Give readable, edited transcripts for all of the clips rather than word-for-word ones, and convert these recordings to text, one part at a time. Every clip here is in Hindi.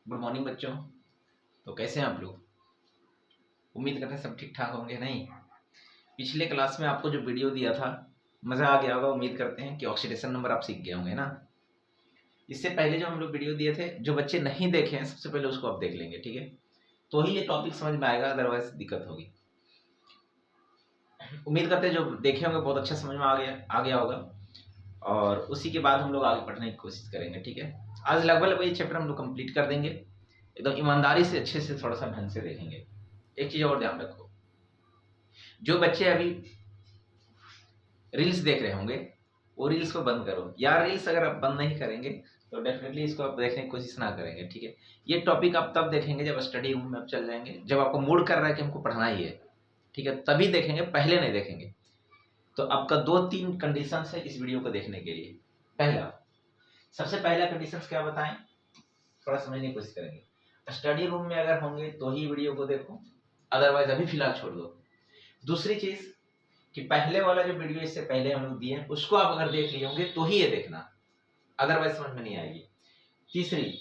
गुड मॉर्निंग बच्चों। तो कैसे हैं आप लोग? उम्मीद करते हैं सब ठीक ठाक होंगे। नहीं, पिछले क्लास में आपको जो वीडियो दिया था मज़ा आ गया होगा। उम्मीद करते हैं कि ऑक्सीडेशन नंबर आप सीख गए होंगे ना। इससे पहले जो हम लोग वीडियो दिए थे, जो बच्चे नहीं देखे हैं सबसे पहले उसको आप देख लेंगे, ठीक है? तो ही ये टॉपिक समझ में आएगा, अदरवाइज दिक्कत होगी। उम्मीद करते हैं जो देखे होंगे बहुत अच्छा समझ में आ गया होगा, और उसी के बाद हम लोग आगे पढ़ने की कोशिश करेंगे, ठीक है? आज लगभग ये चैप्टर हम लोग कंप्लीट कर देंगे, एकदम ईमानदारी से, अच्छे से, थोड़ा सा ढंग से देखेंगे। एक चीज और ध्यान रखो, जो बच्चे अभी रील्स देख रहे होंगे वो रील्स को बंद करो। यार रील्स अगर आप बंद नहीं करेंगे तो डेफिनेटली इसको आप देखने की कोशिश ना करेंगे, ठीक है? ये टॉपिक आप तब देखेंगे जब स्टडी रूम में आप चल जाएंगे, जब आपको मूड कर रहा है कि हमको पढ़ना ही है, ठीक है? तभी देखेंगे, पहले नहीं देखेंगे। तो आपका 2-3 कंडीशन है इस वीडियो को देखने के लिए। सबसे पहला कंडीशन क्या बताएं, थोड़ा समझने की कोशिश करेंगे। स्टडी रूम में अगर होंगे तो ही वीडियो को देखो, अदरवाइज अभी फिलहाल छोड़ दो। दूसरी चीज कि पहले वाला जो वीडियो इससे पहले हम लोग दिए हैं उसको आप अगर देख लिए होंगे तो ही ये देखना, अदरवाइज समझ में नहीं आएगी। तीसरी,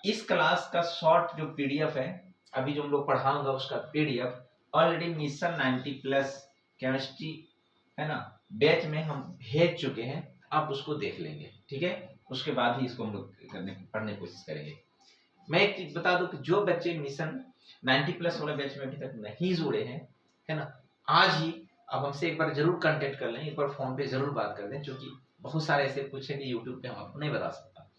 इस क्लास का शॉर्ट जो पीडीएफ है, अभी जो हम लोग पढ़ाऊंगा उसका पीडीएफ ऑलरेडी मिशन 90+ केमिस्ट्री है ना बैच में हम भेज चुके हैं। आप उसको देख लेंगे, ठीक है? उसके बाद ही इसको हम लोग पढ़ने की कोशिश करेंगे। मैं एक चीज बता दूं कि जो बच्चे मिशन 90+ वाले बैच में अभी तक नहीं जुड़े हैं, है ना, आज ही आप हमसे एक बार जरूर कांटेक्ट कर लें, एक बार फोन पे जरूर बात कर दें, क्योंकि बहुत सारे ऐसे कुछ है कि यूट्यूब पे हम आपको नहीं बता सकता,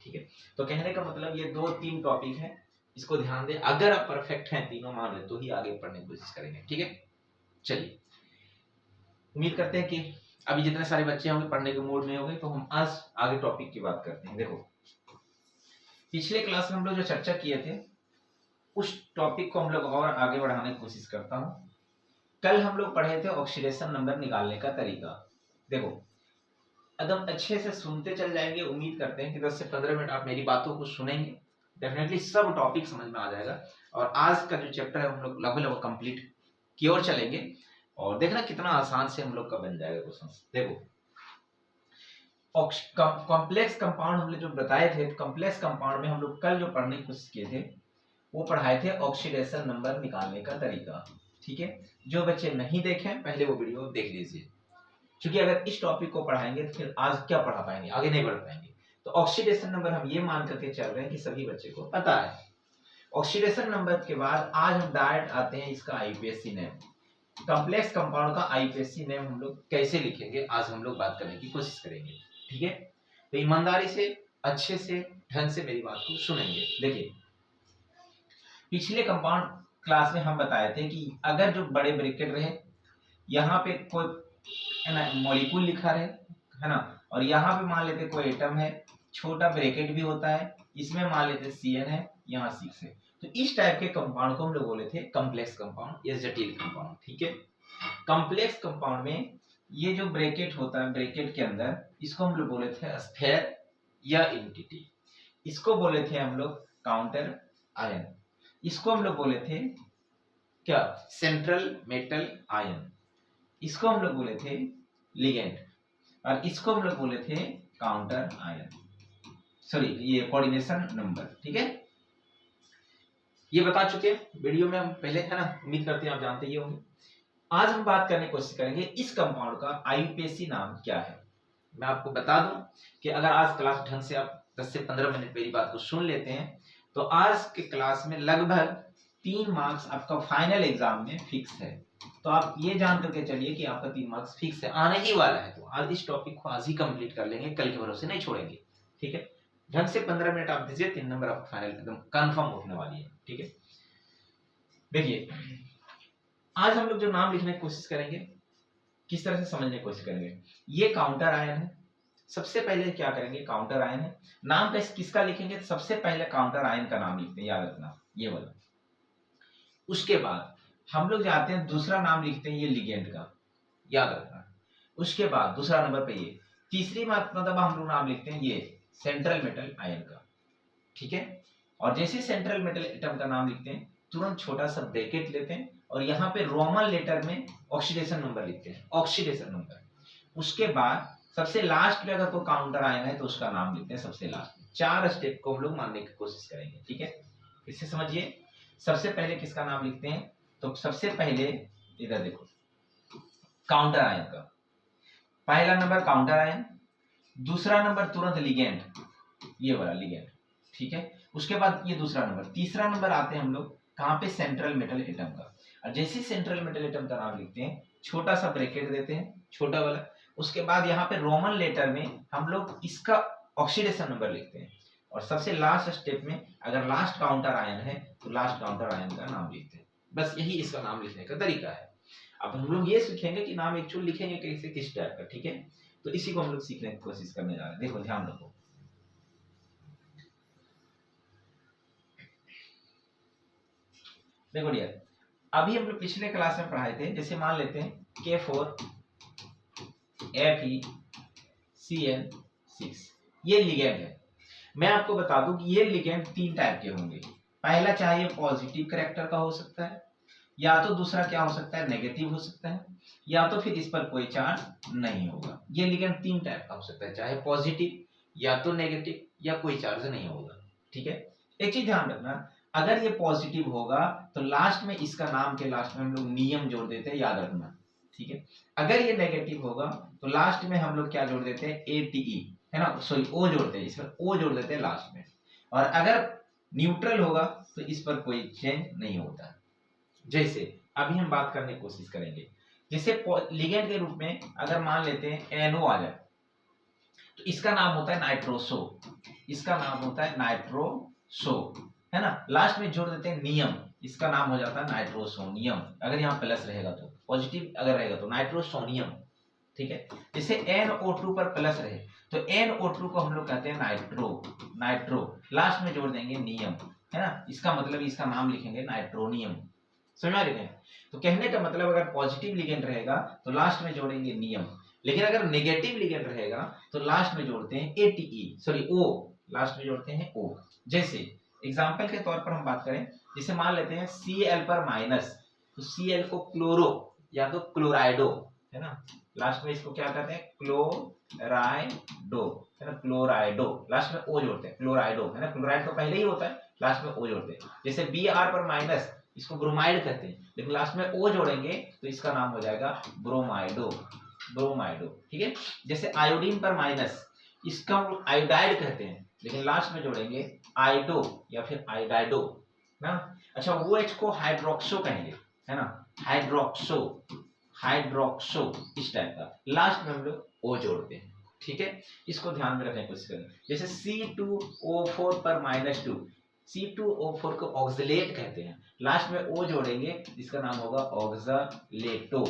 ठीक है? तो कहने का मतलब ये 2-3 टॉपिक है, इसको ध्यान दें। अगर आप परफेक्ट हैं, तीनों मान ले, तो ही आगे पढ़ने की कोशिश करेंगे, ठीक है? चलिए, उम्मीद करते हैं कि अभी जितने सारे बच्चे होंगे पढ़ने के मूड में होंगे, तो हम आज आगे टॉपिक की बात करते हैं। देखो, पिछले क्लास में हम लोग जो चर्चा किए थे उस टॉपिक को हम लोग और आगे बढ़ाने की कोशिश करता हूं। कल हम लोग पढ़े थे ऑक्सीडेशन नंबर निकालने का तरीका। देखो, एकदम अच्छे से सुनते चल जाएंगे। उम्मीद करते हैं कि 10 से 15 मिनट आप मेरी बातों को सुनेंगे, डेफिनेटली सब टॉपिक समझ में आ जाएगा। और आज का जो चैप्टर है हम लोग लगभग कंप्लीट की ओर चलेंगे, और देखना कितना आसान से हम लोग का बन जाएगा क्वेश्चन। देखो, कॉम्प्लेक्स कंपाउंड हम लोग जो बताए थे, कॉम्प्लेक्स कंपाउंड में हम लोग कल जो पढ़ने की कोशिश किए थे वो पढ़ाए थे ऑक्सीडेशन नंबर निकालने का तरीका, ठीक है? जो बच्चे नहीं देखे पहले वो वीडियो देख लीजिए, क्योंकि अगर इस टॉपिक को पढ़ाएंगे तो फिर आज क्या पढ़ा पाएंगे, आगे नहीं बढ़ पाएंगे। तो ऑक्सीडेशन नंबर हम ये मान करके चल रहे हैं कि सभी बच्चे को पता है। ऑक्सीडेशन नंबर के बाद आज हम डायरेक्ट आते हैं इसका आईपीएससी नेम। कॉम्प्लेक्स कंपाउंड का आईपीएससी नेम हम लोग कैसे लिखेंगे आज हम लोग बात करने की कोशिश करेंगे, ठीक है? तो ईमानदारी से, अच्छे से, ढंग से मेरी बात को सुनेंगे। देखिए, पिछले कंपाउंड क्लास में हम बताए थे कि अगर जो बड़े ब्रैकेट रहे, यहाँ पे कोई मॉलिक्यूल लिखा रहे, है ना, और यहाँ पे मान लेते कोई एटम है, छोटा ब्रैकेट भी होता है, इसमें मान लेते CN है, यहाँ 6 है, तो इस टाइप के कंपाउंड को हम लोग बोले थे कॉम्प्लेक्स कंपाउंड या जटिल कंपाउंड, ठीक है? कॉम्प्लेक्स कंपाउंड में ये जो ब्रैकेट होता है, ब्रैकेट के अंदर इसको हम लोग बोले थे स्फीयर या एंटिटी, इसको बोले थे हम लोग काउंटर आयन, इसको हम लोग बोले थे क्या, सेंट्रल मेटल आयन, इसको हम लोग बोले थे लिगेंड, और इसको हम लोग बोले थे काउंटर आयन, सॉरी ये कोऑर्डिनेशन नंबर, ठीक है? ये बता चुके हैं वीडियो में हम पहले, है ना, उम्मीद करते हैं आप जानते ही होंगे। आज हम बात करने की कोशिश करेंगे इस कंपाउंड का आईपीएससी नाम क्या है। मैं आपको बता दूं कि अगर आज क्लास ढंग से आप 10 से 15 मिनट मेरी बात को सुन लेते हैं तो आज के क्लास में लगभग 3 मार्क्स आपका फाइनल एग्जाम में फिक्स है। तो आप ये जान करके चलिए कि आपका 3 मार्क्स फिक्स है, आने ही वाला है। तो आज इस टॉपिक को आज ही कंप्लीट कर लेंगे, कल के भरोसे नहीं छोड़ेंगे, ठीक है? ढंग से 15 मिनट आप दीजिए, 3 नंबर आपका फाइनल एकदम कंफर्म होने वाली है, ठीक है? देखिए, आज हम लोग जो नाम लिखने की कोशिश करेंगे, किस तरह से समझने की कोशिश करेंगे। ये काउंटर आयन है, सबसे पहले क्या करेंगे, काउंटर आयन है, नाम किसका लिखेंगे, सबसे पहले काउंटर आयन का नाम लिखते हैं, याद रखना ये वाला। उसके बाद हम लोग जाते हैं दूसरा नाम लिखते हैं, ये लिगेंड का, याद रखना। उसके बाद दूसरा नंबर पे ये, तीसरी मतलब हम लोग नाम लिखते हैं ये सेंट्रल मेटल आयन का, ठीक है? और जैसे सेंट्रल मेटल एटम का नाम लिखते हैं तुरंत छोटा सा ब्रैकेट लेते हैं और यहाँ पे रोमन लेटर में ऑक्सीडेशन नंबर लिखते हैं, ऑक्सीडेशन नंबर। उसके बाद सबसे लास्ट में अगर कोई काउंटर आयन है तो उसका नाम लिखते हैं सबसे लास्ट में। 4 स्टेप को हम लोग मानने की कोशिश करेंगे, ठीक है। इसे समझिए, सबसे पहले किसका नाम लिखते हैं, तो सबसे पहले इधर देखो काउंटर आयन का पहला नंबर काउंटर आयन, दूसरा नंबर तुरंत लिगेंड, ये वाला लिगेंड, ठीक है। उसके बाद ये दूसरा नंबर, तीसरा नंबर आते हैं हम लोग कहाँ पे, सेंट्रल मेटल एटम का। और जैसे सेंट्रल मेटल एटम का नाम लिखते हैं छोटा सा ब्रैकेट देते हैं, छोटा वाला, उसके बाद यहाँ पे रोमन लेटर में हम लोग इसका ऑक्सीडेशन नंबर लिखते हैं, और सबसे लास्ट स्टेप में अगर लास्ट काउंटर आयन है तो लास्ट काउंटर आयन का नाम लिखते हैं। बस यही इसका नाम लिखने का तरीका है। अब हम लोग ये सीखेंगे कि नाम एक्चुअल लिखेंगे कैसे, किस टाइप का, ठीक है। तो इसी को हम लोग सीखने की कोशिश करने जा रहे हैं। देखो ध्यान रखो, देखो डियर, अभी हम लोग पिछले क्लास में पढ़ाए थे, जैसे मान लेते हैं K4Fe2CN6, ये लिगेंड है। मैं आपको बता दूं कि ये लिगेंड 3 टाइप के होंगे। पहला चाहे पॉजिटिव कैरेक्टर का हो सकता है, या तो दूसरा क्या हो सकता है, नेगेटिव हो सकता है, या तो फिर इस पर कोई चार्ज नहीं होगा। ये लिगेंड 3 टाइप का हो सकता है, चाहे पॉजिटिव, या तो नेगेटिव, या कोई चार्ज नहीं होगा, ठीक है। एक चीज ध्यान रखना, अगर ये पॉजिटिव होगा तो लास्ट में इसका नाम के लास्ट में हम लोग नियम जोड़ देते हैं, याद रखना, ठीक है। अगर ये नेगेटिव होगा तो लास्ट में हम लोग क्या जोड़ देते हैं, ATE, है ना, सॉरी O जोड़ते हैं, इसमें O जोड़ देते हैं लास्ट में। और अगर न्यूट्रल होगा तो इस पर कोई चेंज नहीं होता। जैसे अभी हम बात करने की कोशिश करेंगे, जैसे लिगेंड के रूप में अगर मान लेते हैं NO आ जाए तो इसका नाम होता है नाइट्रोसो, इसका नाम होता है नाइट्रोसो, है ना। लास्ट में जोड़ देते हैं नियम, इसका नाम हो जाता है नाइट्रोसोनियम। अगर यहाँ प्लस रहेगा तो पॉजिटिव, अगर रहेगा तो नाइट्रोसोनियम, ठीक है। जैसे NO2 पर प्लस रहे तो NO2 को हम लोग कहते हैं नाइट्रो, लास्ट में जोड़ देंगे नियम, है ना, इसका मतलब इसका नाम लिखेंगे नाइट्रोनियम। समझ आ रहे हैं। तो कहने का मतलब अगर पॉजिटिव लिगेंड रहेगा तो लास्ट में जोड़ेंगे नियम, लेकिन अगर नेगेटिव लिगेंड रहेगा तो लास्ट में जोड़ते हैं ATE, सॉरी O, लास्ट में जोड़ते हैं O। जैसे एग्जांपल के तौर पर हम बात करें, जैसे मान लेते हैं Cl पर माइनस, तो Cl को क्लोरो या तो क्लोराइडो, है ना, लास्ट में इसको क्या कहते हैं, क्लोराइडो, है ना, क्लोराइडो, लास्ट में O जोड़ते हैं, क्लोराइडो, है ना, क्लोराइड तो पहले ही होता है, लास्ट में O जोड़ते हैं। जैसे Br पर माइनस, इसको ब्रोमाइड कहते हैं, लेकिन लास्ट में O जोड़ेंगे तो इसका नाम हो जाएगा ब्रोमाइडो, ठीक है। जैसे आयोडीन पर माइनस, इसका आयोडाइड कहते हैं, लेकिन लास्ट में जोड़ेंगे आइडो या फिर आयोडाइडो ना। अच्छा, वो OH को हाइड्रोक्सो कहेंगे, है ना, हाइड्रोक्सो इस टाइप का, लास्ट में हम लोग O जोड़ते हैं, ठीक है। इसको ध्यान में रखने की कोशिश करें। जैसे C2O4 पर -2, C2O4 को ऑक्सलेट कहते हैं, लास्ट में O जोड़ेंगे, इसका नाम होगा ऑक्सालेटो,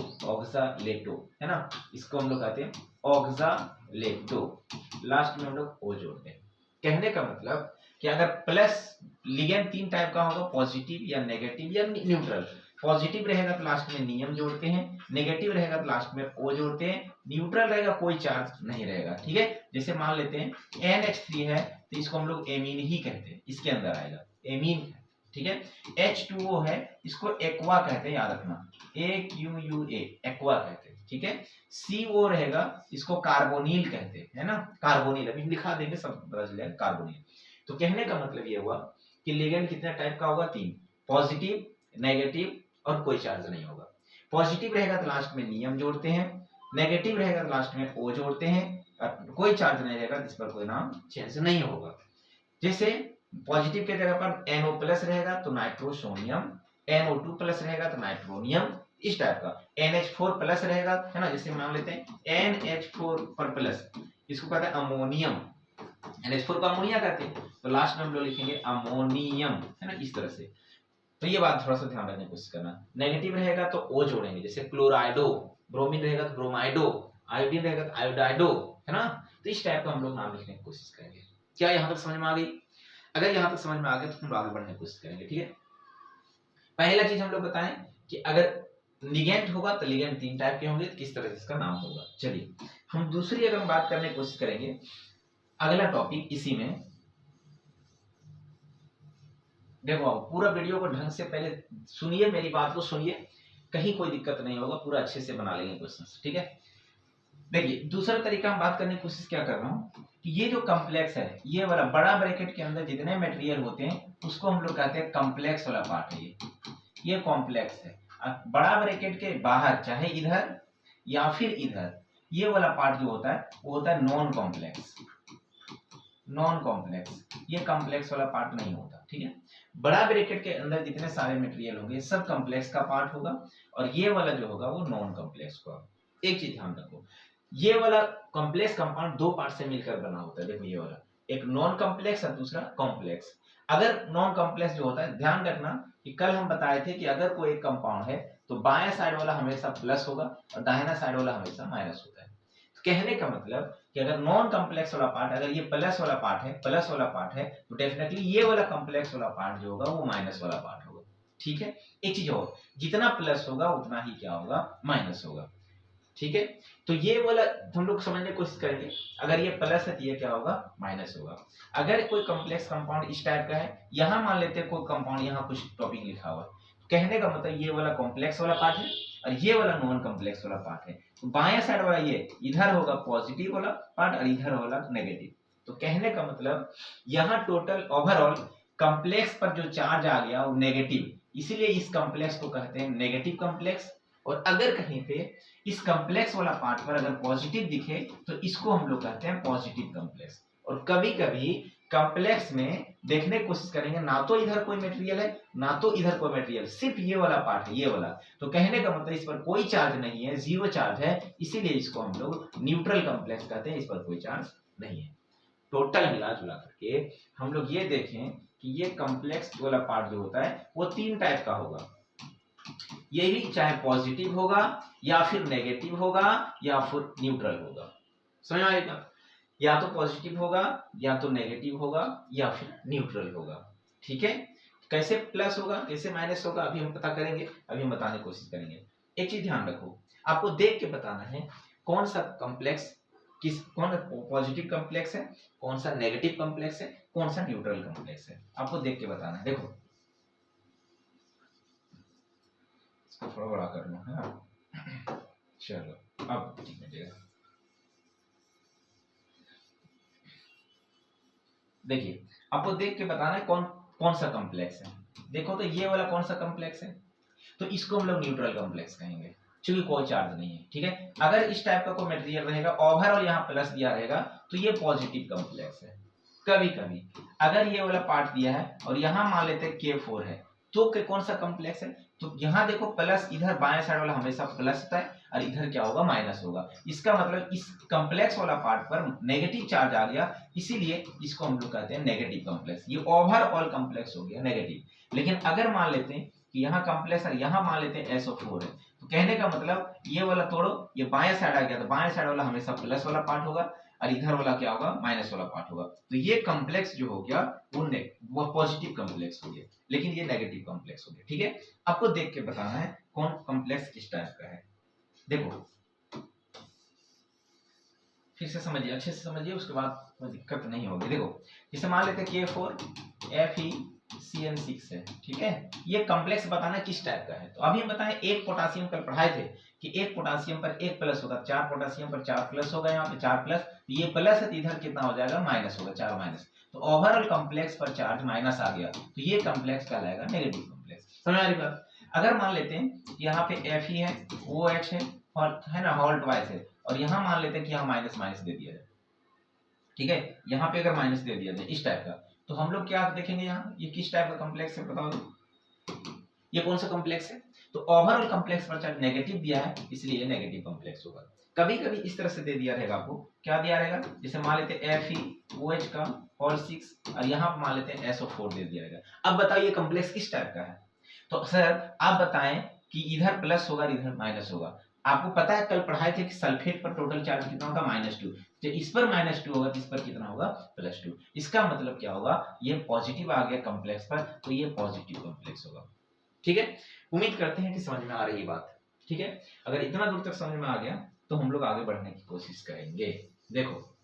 है ना, इसको हम लोग कहते हैं ऑक्सालेटो, लास्ट में हम लोग O जोड़ते हैं। कहने का मतलब कि अगर प्लस लिगेंड 3 टाइप का होगा, पॉजिटिव या नेगेटिव या न्यूट्रल। पॉजिटिव रहेगा तो लास्ट में नियम जोड़ते हैं, नेगेटिव रहेगा तो लास्ट में O जोड़ते हैं, न्यूट्रल रहेगा कोई चार्ज नहीं रहेगा, ठीक है। जैसे मान लेते हैं NH3 है तो इसको हम लोग एमीन ही कहते हैं, इसके अंदर आएगा एमीन, ठीक है। H2O है, इसको एक्वा कहते हैं, याद रखना, AQUA, एक्वा कहते हैं, ठीक है। CO रहेगा, इसको कार्बोनिल कहते हैं, है ना, कार्बोनिल, अभी लिखा देंगे सब पता चल जाएगा, कार्बोनिल। तो कहने का मतलब ये हुआ कि लिगेंड कितने टाइप का होगा, 3, पॉजिटिव, नेगेटिव और कोई चार्ज नहीं होगा। पॉजिटिव रहेगा तो लास्ट में नियम जोड़ते हैं, नेगेटिव रहेगा तो लास्ट में O जोड़ते हैं, और कोई चार्ज नहीं रहेगा जिस पर कोई नाम चेंज नहीं होगा। जैसे पॉजिटिव के जगह पर NO प्लस रहेगा तो नाइट्रोसोनियम, NO2 प्लस रहेगा तो नाइट्रोनियम, इस टाइप का। NH4 प्लस रहेगा, है ना, जैसे मान लेते हैं NH4 पर प्लस, इसको कहते हैं अमोनियम, NH4 को अमोनिया कहते हैं, तो लास्ट में हम लोग लिखेंगे अमोनियम, है ना, इस तरह से। तो ये बात थोड़ा सा ध्यान रखने की कोशिश करना। नेगेटिव रहेगा तो O जोड़ेंगे, जैसे क्लोराइडो, ब्रोमीन रहेगा तो ब्रोमाइडो, आयोडीन रहेगा तो आयोडाइडो, है ना। तो इस टाइप का हम लोग नाम लिखने की कोशिश करेंगे। क्या यहाँ तक समझ में आ गई? अगर यहाँ तक समझ में आ गया तो हम आगे बढ़ने की कोशिश करेंगे, ठीक है। पहला चीज हम लोग बताएं कि अगर लिगेंड होगा तो लिगेंड 3 टाइप के होंगे, तो किस तरह से इसका नाम होगा। चलिए हम दूसरी अगर हम बात करने की कोशिश करेंगे, अगला टॉपिक इसी में, देखो पूरा वीडियो को ढंग से पहले सुनिए, मेरी बात को सुनिए, कहीं कोई दिक्कत नहीं होगा, पूरा अच्छे से बना लेंगे क्वेश्चन, ठीक है। देखिए दूसरा तरीका हम बात करने की कोशिश क्या कर रहा हूँ कि ये जो कॉम्प्लेक्स है, ये वाला बड़ा ब्रैकेट के अंदर जितने मटेरियल होते हैं उसको हम लोग कहते हैं कॉम्प्लेक्स वाला पार्ट है ये कॉम्प्लेक्स है। अब बड़ा ब्रैकेट के बाहर चाहे इधर या फिर इधर ये वाला पार्ट जो होता है वो होता है नॉन कॉम्प्लेक्स। नॉन कॉम्प्लेक्स, ये कॉम्प्लेक्स वाला पार्ट नहीं होता, ठीक है। बड़ा ब्रैकेट के अंदर जितने सारे मटेरियल होंगे सब कॉम्प्लेक्स का पार्ट होगा और ये वाला जो होगा वो नॉन कॉम्प्लेक्स होगा। एक चीज ध्यान रखो, ये वाला कॉम्प्लेक्स कंपाउंड दो पार्ट से मिलकर बना होता है। देखो ये वाला एक नॉन कॉम्प्लेक्स और दूसरा कॉम्प्लेक्स। अगर नॉन कॉम्प्लेक्स जो होता है, ध्यान रखना कि कल हम बताए थे कि अगर कोई एक कंपाउंड है तो बाएं साइड वाला हमेशा प्लस होगा और दाहिना साइड वाला हमेशा माइनस होता है। तो कहने का मतलब कि अगर नॉन कॉम्प्लेक्स वाला पार्ट, अगर ये प्लस वाला पार्ट है, प्लस वाला पार्ट है तो डेफिनेटली ये वाला कॉम्प्लेक्स वाला पार्ट जो होगा वो माइनस वाला पार्ट होगा, ठीक है। एक चीज और, जितना प्लस होगा उतना ही क्या होगा, माइनस होगा, ठीक है। तो ये वाला हम लोग समझने की कोशिश करेंगे, अगर ये प्लस है तो ये क्या होगा, माइनस होगा। अगर कोई कॉम्प्लेक्स कंपाउंड इस टाइप का है, यहां मान लेते हैं कोई कंपाउंड, यहां कुछ टॉपिक लिखा हुआ है, कहने का मतलब ये वाला कॉम्प्लेक्स वाला पार्ट है और ये वाला नॉन कॉम्प्लेक्स वाला पार्ट है। तो बाएं साइड वाला ये इधर होगा पॉजिटिव वाला पार्ट और इधर वाला नेगेटिव। तो कहने का मतलब यहाँ टोटल ओवरऑल कॉम्प्लेक्स पर जो चार्ज आ गया वो नेगेटिव, इसीलिए इस कॉम्प्लेक्स को कहते हैं नेगेटिव कॉम्प्लेक्स। और अगर कहीं पे इस कॉम्प्लेक्स वाला पार्ट पर अगर पॉजिटिव दिखे तो इसको हम लोग कहते हैं पॉजिटिव कॉम्प्लेक्स। और कभी कभी कॉम्प्लेक्स में देखने की कोशिश करेंगे ना तो इधर कोई मटेरियल है ना तो इधर कोई मटेरियल, सिर्फ ये वाला पार्ट है, ये वाला। तो कहने का मतलब इस पर कोई चार्ज नहीं है, जीरो चार्ज है, इसीलिए इसको हम लोग न्यूट्रल कॉम्प्लेक्स कहते हैं, इस पर कोई चार्ज नहीं है। टोटल मिला जुला करके हम लोग ये देखें कि ये कॉम्प्लेक्स वाला पार्ट जो होता है वो तीन टाइप का होगा। ये भी चाहे पॉजिटिव होगा या फिर नेगेटिव होगा या फिर न्यूट्रल होगा, समझ आएगा। या तो पॉजिटिव होगा या तो नेगेटिव होगा या फिर न्यूट्रल होगा, ठीक है। कैसे प्लस होगा कैसे माइनस होगा अभी हम पता करेंगे, अभी हम बताने की कोशिश करेंगे। एक चीज ध्यान रखो, आपको देख के बताना है कौन सा कॉम्प्लेक्स कौन पॉजिटिव कॉम्प्लेक्स है, कौन सा नेगेटिव कॉम्प्लेक्स है, कौन सा न्यूट्रल कॉम्प्लेक्स है, आपको देख के बताना है। देखो इसको थोड़ा बड़ा कर लो, है ना। चलो अब ठीक है, देखिए आपको देख के बताना है कौन कौन सा कॉम्प्लेक्स है। देखो तो ये वाला कौन सा कॉम्प्लेक्स है, तो इसको हम लोग न्यूट्रल कॉम्प्लेक्स कहेंगे क्योंकि कोई चार्ज नहीं है, ठीक है। अगर इस टाइप का कोई मटेरियल रहेगा ओवरऑल यहाँ प्लस दिया रहेगा तो ये पॉजिटिव कॉम्प्लेक्स है। कभी कभी अगर ये वाला पार्ट दिया है और यहाँ मान लेते हैं K4 है तो कौन सा कॉम्प्लेक्स है, तो यहाँ देखो प्लस, इधर बाएं साइड वाला हमेशा प्लस होता है और इधर क्या होगा, माइनस होगा। इसका मतलब इस कॉम्प्लेक्स वाला पार्ट पर नेगेटिव चार्ज आ गया, इसीलिए इसको हम लोग कहते हैं नेगेटिव कॉम्प्लेक्स। ये ओवरऑल कॉम्प्लेक्स हो गया नेगेटिव। लेकिन अगर मान लेते हैं कि यहाँ कॉम्प्लेक्स और यहाँ मान लेते हैं SO4 है, तो कहने का मतलब ये वाला तोड़ो, ये बाएं साइड आ गया तो बाएं साइड वाला हमेशा प्लस वाला पार्ट होगा और इधर वाला क्या होगा, माइनस वाला पार्ट होगा। तो ये कॉम्प्लेक्स जो हो गया वो पॉजिटिव कॉम्प्लेक्स हो गया, लेकिन ये नेगेटिव कॉम्प्लेक्स हो गया, ठीक है। आपको देख के बताना है कौन कॉम्प्लेक्स किस टाइप का है। देखो फिर से समझिए, अच्छे से समझिए, उसके बाद कोई दिक्कत नहीं होगी। देखो जैसे मान लेते हैं K4 FeCN6 है, ठीक है। ये कॉम्प्लेक्स बताना किस टाइप का है। तो अभी हम बताएं एक पोटासियम कल पढ़ाए थे कि एक पोटासियम पर एक प्लस होगा, 4 पोटासियम पर 4 प्लस होगा, यहाँ पे 4 प्लस, ये प्लस है तो इधर कितना हो जाएगा, माइनस होगा, 4 माइनस। तो ओवरऑल कॉम्प्लेक्स पर चार्ज माइनस आ गया तो ये कॉम्प्लेक्स कहलाएगा नेगेटिव कॉम्प्लेक्स। समझ आ रही बात। अगर मान लेते हैं यहाँ पे Fe है, OH है ना, हॉल्ट वाइज है, और यहाँ मान लेते हैं कि यहाँ माइनस माइनस दे दिया जाए, ठीक है। यहाँ पे अगर माइनस दे दिया जाए इस टाइप का, तो हम लोग क्या देखेंगे, यहाँ ये किस टाइप का कॉम्प्लेक्स है बताओ, ये कौन सा कॉम्प्लेक्स है। तो ओवरऑल कॉम्प्लेक्स पर चार्ज नेगेटिव दिया है इसलिए नेगेटिव कॉम्प्लेक्स होगा। कभी कभी इस तरह से दे दिया रहेगा, आपको क्या दिया रहेगा, जैसे मान लेते हैं FeOH का होल 6 और यहाँ पर मान लेते हैं SO4 दे दिया रहेगा। अब बताइए कॉम्प्लेक्स किस टाइप का है। तो सर आप बताएं कि इधर प्लस होगा इधर माइनस होगा। आपको पता है कल पढ़ाए थे कि सल्फेट पर टोटल चार्ज कितना होगा, -2। तो इस पर -2 होगा तो इस पर कितना होगा, +2। इसका मतलब क्या होगा, ये पॉजिटिव आ गया कॉम्प्लेक्स पर तो ये पॉजिटिव कॉम्प्लेक्स होगा, ठीक है। उम्मीद करते हैं कि समझ में आ रही है बात, ठीक है। अगर इतना दूर तक समझ में आ गया तो हम लोग आगे बढ़ने की कोशिश करेंगे। देखो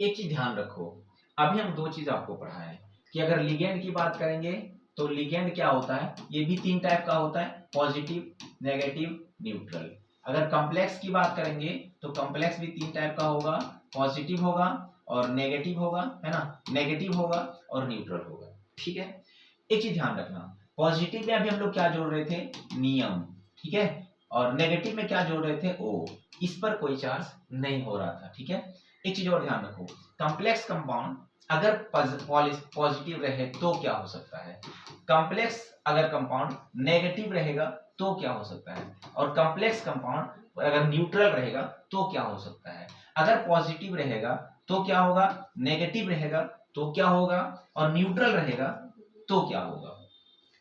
एक चीज ध्यान रखो, अभी हम दो चीज आपको पढ़ाए कि अगर लिगेंड की बात करेंगे तो लिगेंड क्या होता है, ये भी तीन टाइप का होता है, पॉजिटिव, नेगेटिव, न्यूट्रल। अगर कॉम्प्लेक्स की बात करेंगे तो कॉम्प्लेक्स भी 3 टाइप का होगा, पॉजिटिव होगा और नेगेटिव होगा, है ना, नेगेटिव होगा और न्यूट्रल होगा। ठीक है, एक चीज ध्यान रखना, पॉजिटिव में अभी हम लोग क्या जोड़ रहे थे, नियम, ठीक है, और नेगेटिव में क्या जोड़ रहे थे, ओ, इस पर कोई चार्ज नहीं हो रहा था। ठीक है, एक चीज और ध्यान रखो, कॉम्प्लेक्स कंपाउंड अगर पॉजिटिव रहे तो क्या हो सकता है, कॉम्प्लेक्स अगर कंपाउंड नेगेटिव रहेगा तो क्या हो सकता है, और कॉम्प्लेक्स कंपाउंड अगर न्यूट्रल रहेगा तो क्या हो सकता है। अगर पॉजिटिव रहेगा तो क्या होगा, नेगेटिव रहेगा तो क्या होगा, और न्यूट्रल रहेगा तो क्या होगा।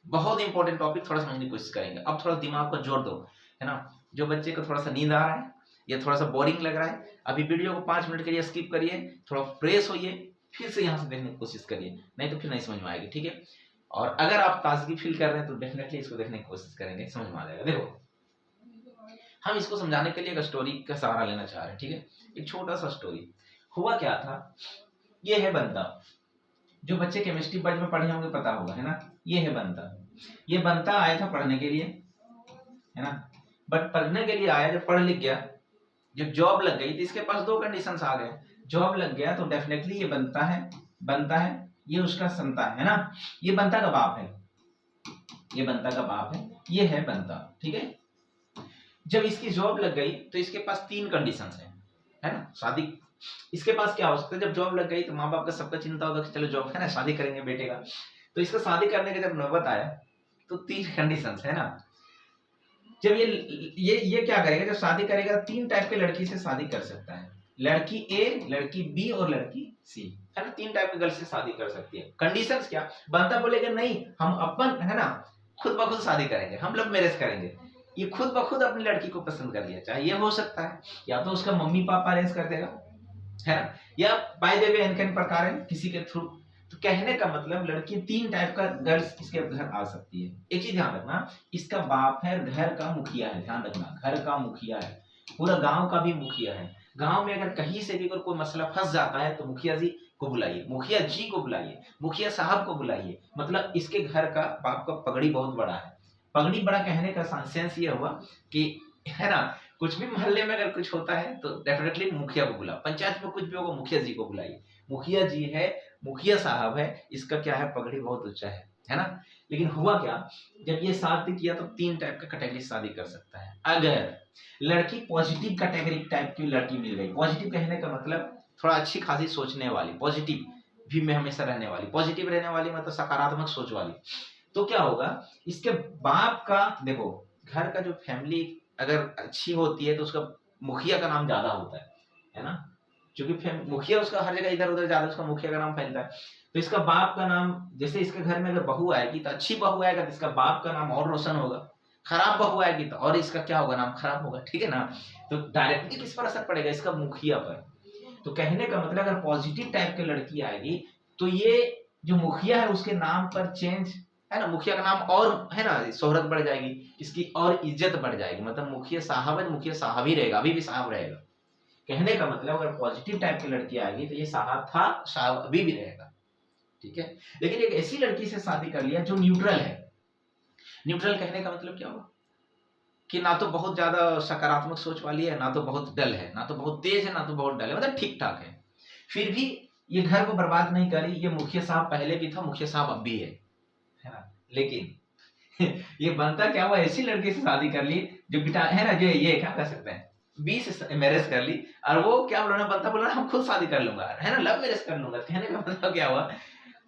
बहुत इंपॉर्टेंट टॉपिक, थोड़ा समझने की कोशिश करेंगे। अब थोड़ा दिमाग को जोड़ दो, है ना, जो बच्चे को थोड़ा सा नींद आ रहा है या थोड़ा सा बोरिंग लग रहा है, अभी वीडियो को 5 मिनट के लिए स्किप करिए, थोड़ा फ्रेश होइए, फिर से यहाँ से देखने की कोशिश करिए, नहीं तो फिर नहीं समझ में आएगी। ठीक है, और अगर आप ताजगी फील कर रहे हैं तो डेफिनेटली इसको देखने की कोशिश करेंगे, समझ में आ जाएगा। देखो, हम इसको समझाने के लिए एक स्टोरी का सहारा लेना चाह रहे हैं। ठीक है, एक छोटा सा स्टोरी। हुआ क्या था, ये है बंता, जो बच्चे केमिस्ट्री बैच में पढ़े होंगे पता होगा, है ना, ये है बंता। ये बंता आया था पढ़ने के लिए, है ना, बट पढ़ने के लिए आया, जब पढ़ लिख गया, जब जॉब लग गई तो इसके पास 2 कंडीशंस आ गए। जॉब लग गया तो डेफिनेटली ये बनता है, ये उसका संतान है ना, ये बंता का बाप है, ये बंता का बाप है, ये है बंता। ठीक है, जब इसकी जॉब लग गई तो इसके पास 3 कंडीशंस है ना, शादी, इसके पास क्या हो सकता है, जब जॉब लग गई तो माँ बाप का सबका चिंता होगा कि चलो जॉब है ना, शादी करेंगे बेटे का, तो इसका शादी करने का जब नौबत आया तो 3 कंडीशंस है ना। जब ये क्या करेगा, जब शादी करेगा 3 टाइप के लड़की से शादी कर सकता है, लड़की ए, लड़की बी और लड़की सी, है ना, 3 टाइप के गर्ल से शादी कर सकती है। कंडीशंस क्या, बनता बोलेगा नहीं हम अपन, है ना, खुद ब खुद शादी करेंगे, हम लव मैरिज करेंगे, ये खुद ब खुद अपनी लड़की को पसंद कर लिया, चाहे ये हो सकता है या तो उसका मम्मी पापा अरेंज कर देगा, है ना, या बाय द वे एनकन प्रकार है किसी के थ्रू। तो कहने का मतलब लड़की 3 टाइप का गर्ल्स इसके घर आ सकती है। एक चीज ध्यान रखना, इसका बाप है, घर का मुखिया है, ध्यान रखना, घर का मुखिया है, पूरा गांव का भी मुखिया है। गांव में अगर कहीं से भी अगर कोई मसला फंस जाता है तो मुखिया जी को बुलाइए, मुखिया जी को बुलाइए, मुखिया साहब को बुलाइए, मतलब इसके घर का बाप का पगड़ी बहुत बड़ा है। पगड़ी बड़ा कहने का सेंस ये हुआ कि, है ना, कुछ भी मोहल्ले में अगर कुछ होता है तो डेफिनेटली मुखिया को बुला, पंचायत में कुछ भी होगा मुखिया जी को बुलाइए, मुखिया जी है, मुखिया साहब है, इसका क्या है, पगड़ी बहुत ऊंचा है ना। लेकिन हुआ क्या, जब ये शादी किया तो 3 टाइप का कैटेगरी शादी कर सकता है। अगर लड़की पॉजिटिव कैटेगरी टाइप की लड़की मिल गई, पॉजिटिव कहने का मतलब थोड़ा अच्छी खासी सोचने वाली, पॉजिटिव भी में हमेशा रहने वाली, पॉजिटिव रहने वाली मतलब सकारात्मक सोच वाली, तो क्या होगा, इसके बाप का, देखो घर का जो फैमिली अगर अच्छी होती है तो उसका मुखिया का नाम ज्यादा होता है ना, क्योंकि मुखिया उसका हर जगह इधर उधर ज्यादा उसका मुखिया का नाम फैलता है। तो इसका बाप का नाम, जैसे इसके घर में अगर बहू आएगी तो अच्छी बहू आएगा तो इसका बाप का नाम और रोशन होगा, खराब बहू आएगी तो और इसका क्या होगा, नाम खराब होगा। ठीक है ना, तो डायरेक्टली किस पर असर पड़ेगा, इसका मुखिया पर। तो कहने का मतलब अगर पॉजिटिव टाइप की लड़की आएगी तो ये जो मुखिया है उसके नाम पर चेंज, है ना, मुखिया का नाम और, है ना, शोहरत बढ़ जाएगी, इसकी और इज्जत बढ़ जाएगी, मतलब मुखिया साहब है तो मुखिया साहब ही रहेगा, अभी भी साहब रहेगा। कहने का मतलब अगर पॉजिटिव टाइप की लड़की आएगी तो ये साहब था, साहब अभी भी रहेगा। ठीक है, लेकिन एक ऐसी लड़की से शादी कर लिया जो न्यूट्रल है। न्यूट्रल कहने का मतलब क्या हुआ कि ना तो बहुत ज्यादा सकारात्मक सोच वाली है, ना तो बहुत डल है, ना तो बहुत तेज है, ना तो बहुत डल है, मतलब ठीक ठाक है। फिर भी ये घर को बर्बाद नहीं करी, ये मुखिया साहब पहले भी था, मुखिया साहब अब भी है ना। लेकिन ये बनता क्या हुआ, ऐसी लड़की से शादी कर ली जो बेटा, है ना, जो ये क्या कर सकते हैं, 20 मैरिज कर ली, और वो क्या बोला, बनता बोला हम खुद शादी कर लूंगा, है ना, लव मैरिज कर लूंगा। कहने का मतलब क्या हुआ,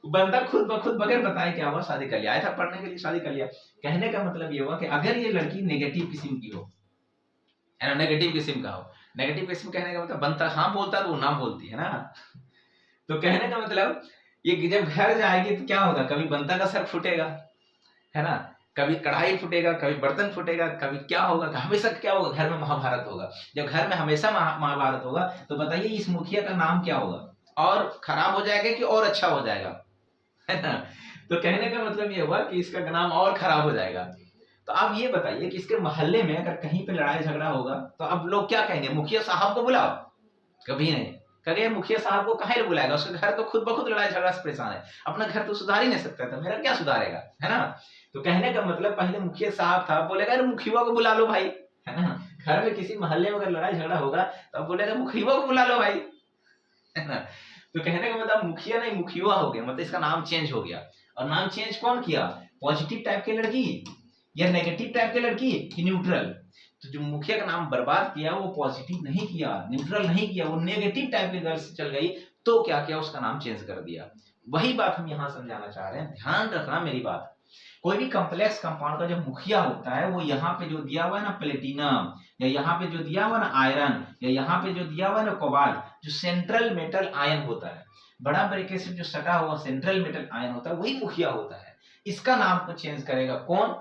बंदा खुद ब खुद बगैर बताए क्या हुआ, शादी कर लिया, आया था पढ़ने के लिए शादी कर लिया। कहने का मतलब ये हुआ कि अगर ये लड़की नेगेटिव किस्म की हो, है ना, नेगेटिव किस्म का हो, नेगेटिव किस्म कहने का मतलब बनता हाँ बोलता तो वो ना बोलती है ना। तो कहने का मतलब ये जब घर जाएगी तो क्या होगा, कभी बनता का सर फूटेगा, है ना, कभी कढ़ाई फूटेगा, कभी बर्तन फूटेगा, कभी क्या होगा, हमेशा क्या होगा, घर में महाभारत होगा। जब घर में हमेशा महाभारत होगा तो बताइए इस मुखिया का नाम क्या होगा, और खराब हो जाएगा कि और अच्छा हो जाएगा, है ना। तो कहने का मतलब ये हुआ कि इसका नाम और खराब हो जाएगा। तो आप ये बताइए कि इसके मोहल्ले में अगर कहीं पे लड़ाई झगड़ा होगा तो अब लोग क्या कहेंगे, मुखिया साहब को बुलाओ, कभी नहीं कहेंगे मुखिया साहब को कहीं बुलाएगा, उसका घर तो खुद ब खुद लड़ाई झगड़ा से परेशान है, अपना घर तो सुधार ही नहीं सकता, तो मेरा क्या सुधारेगा, है ना। तो कहने का मतलब पहले मुखिया साहब था, बोलेगा अरे मुखिया को बुला लो भाई, है ना, घर में किसी मोहल्ले में अगर लड़ाई झगड़ा होगा तो अब बोलेगा मुखिया को बुला लो भाई, है ना। तो कहने का मतलब मुखिया नहीं मुखिया हो गया, मतलब इसका नाम चेंज हो गया। और नाम चेंज कौन किया? पॉजिटिव टाइप की लड़की या नेगेटिव टाइप की लड़की कि न्यूट्रल? तो जो मुखिया का नाम बर्बाद किया वो पॉजिटिव नहीं किया, न्यूट्रल नहीं किया, वो नेगेटिव टाइप की गर्ल से चल गई, तो क्या किया? उसका नाम चेंज कर दिया। वही बात हम यहाँ समझाना चाह रहे हैं, ध्यान रखना मेरी बात। कोई भी कॉम्प्लेक्स कंपाउंड का जो मुखिया होता है वो यहाँ पे जो दिया हुआ है ना प्लेटिनम, या यहाँ पे जो दिया हुआ ना आयरन, या यहाँ पे जो दिया हुआ है ना कोबाल्ट, जो सेंट्रल मेटल आयन होता है, बड़ा तरीके से जो सटा हुआ सेंट्रल मेटल आयन होता है, वही मुखिया होता है। इसका नाम को चेंज करेगा कौन?